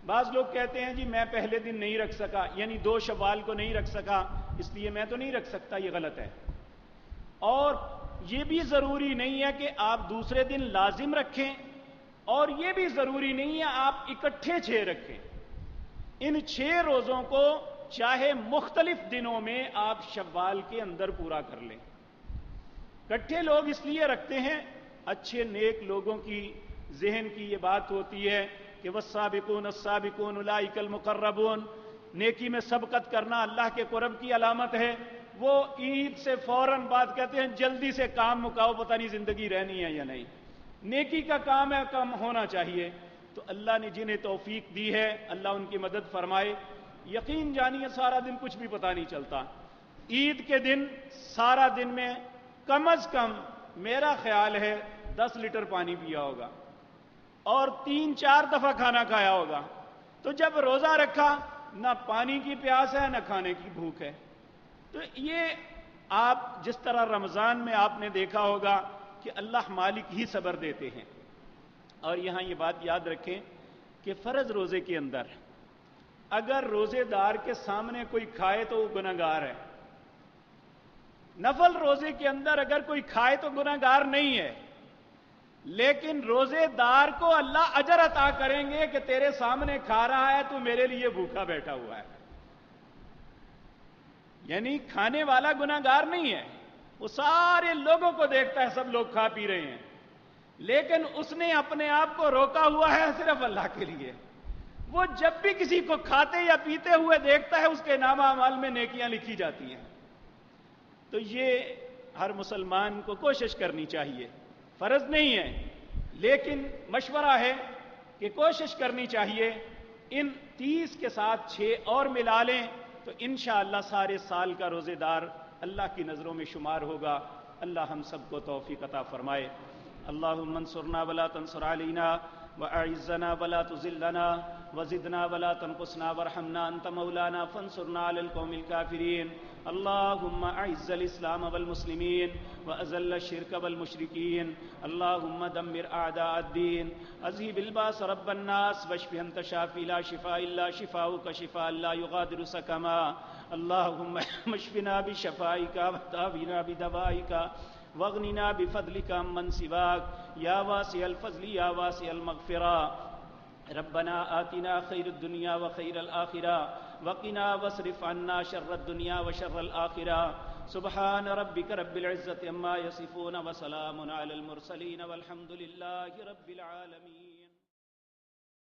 بعض لوگ کہتے ہیں جی میں پہلے دن نہیں رکھ سکا، یعنی 2 شوال کو نہیں رکھ سکا، اس لیے میں تو نہیں رکھ سکتا، یہ غلط ہے۔ اور یہ بھی ضروری نہیں ہے کہ آپ دوسرے دن لازم رکھیں، اور یہ بھی ضروری نہیں ہے آپ اکٹھے 6 رکھیں۔ ان 6 روزوں کو چاہے مختلف دنوں میں آپ شوال کے اندر پورا کر لیں۔ اکٹھے لوگ اس لیے رکھتے ہیں، اچھے نیک لوگوں کی ذہن کی یہ بات ہوتی ہے کہ والسابقون السابقون اولئک المقربون، نیکی میں سبقت کرنا اللہ کے قرب کی علامت ہے۔ وہ عید سے فوراً بعد کہتے ہیں جلدی سے کام مکاؤ، پتہ نہیں زندگی رہنی ہے یا نہیں۔ نیکی کا کام ہے، کام ہونا چاہیے۔ تو اللہ نے جنہیں توفیق دی ہے اللہ ان کی مدد فرمائے۔ یقین جانیے سارا دن کچھ بھی پتہ نہیں چلتا۔ عید کے دن سارا دن میں کم از کم میرا خیال ہے 10 لیٹر پانی پیا ہوگا اور 3-4 دفعہ کھانا کھایا ہوگا۔ تو جب روزہ رکھا نہ پانی کی پیاس ہے نہ کھانے کی بھوک ہے۔ تو یہ آپ جس طرح رمضان میں آپ نے دیکھا ہوگا کہ اللہ مالک ہی صبر دیتے ہیں۔ اور یہاں یہ بات یاد رکھیں کہ فرض روزے کے اندر اگر روزے دار کے سامنے کوئی کھائے تو وہ گناہگار ہے، نفل روزے کے اندر اگر کوئی کھائے تو گناہگار نہیں ہے، لیکن روزے دار کو اللہ اجر عطا کریں گے کہ تیرے سامنے کھا رہا ہے تو میرے لیے بھوکا بیٹھا ہوا ہے۔ یعنی کھانے والا گناہگار نہیں ہے، وہ سارے لوگوں کو دیکھتا ہے، سب لوگ کھا پی رہے ہیں، لیکن اس نے اپنے آپ کو روکا ہوا ہے صرف اللہ کے لیے۔ وہ جب بھی کسی کو کھاتے یا پیتے ہوئے دیکھتا ہے اس کے نامہ اعمال میں نیکیاں لکھی جاتی ہیں۔ تو یہ ہر مسلمان کو کوشش کرنی چاہیے، فرض نہیں ہے لیکن مشورہ ہے کہ کوشش کرنی چاہیے ان 30 کے ساتھ 6 اور ملا لیں تو انشاءاللہ سارے سال کا روزے دار اللہ کی نظروں میں شمار ہوگا۔ اللہ ہم سب کو توفیق عطا فرمائے۔ اللہم انصرنا ولا تنصر علینا وأعزنا ولا تذلنا وزدنا ولا تنقصنا وارحمنا أنت مولانا فانصرنا على القوم الكافرين۔ اللهم أعز الإسلام والمسلمين وأذل الشرك والمشركين، اللهم دمر أعداء الدين، أذهب الباس رب الناس واشف أنت شافي لا شفاء إلا شفاؤك شفاء لا يغادر سقما، اللهم اشفنا بشفائك واداونا بدوائك واغننا بفضلك عمن سواك يا واسع الفضل يا واسع المغفرة۔ ربنا آتنا خير الدنيا وخير الآخرة وقنا واصرف عنا شر الدنيا وشر الآخرة۔ سبحان ربك رب العزة عما يصفون وسلام على المرسلين والحمد لله رب العالمين۔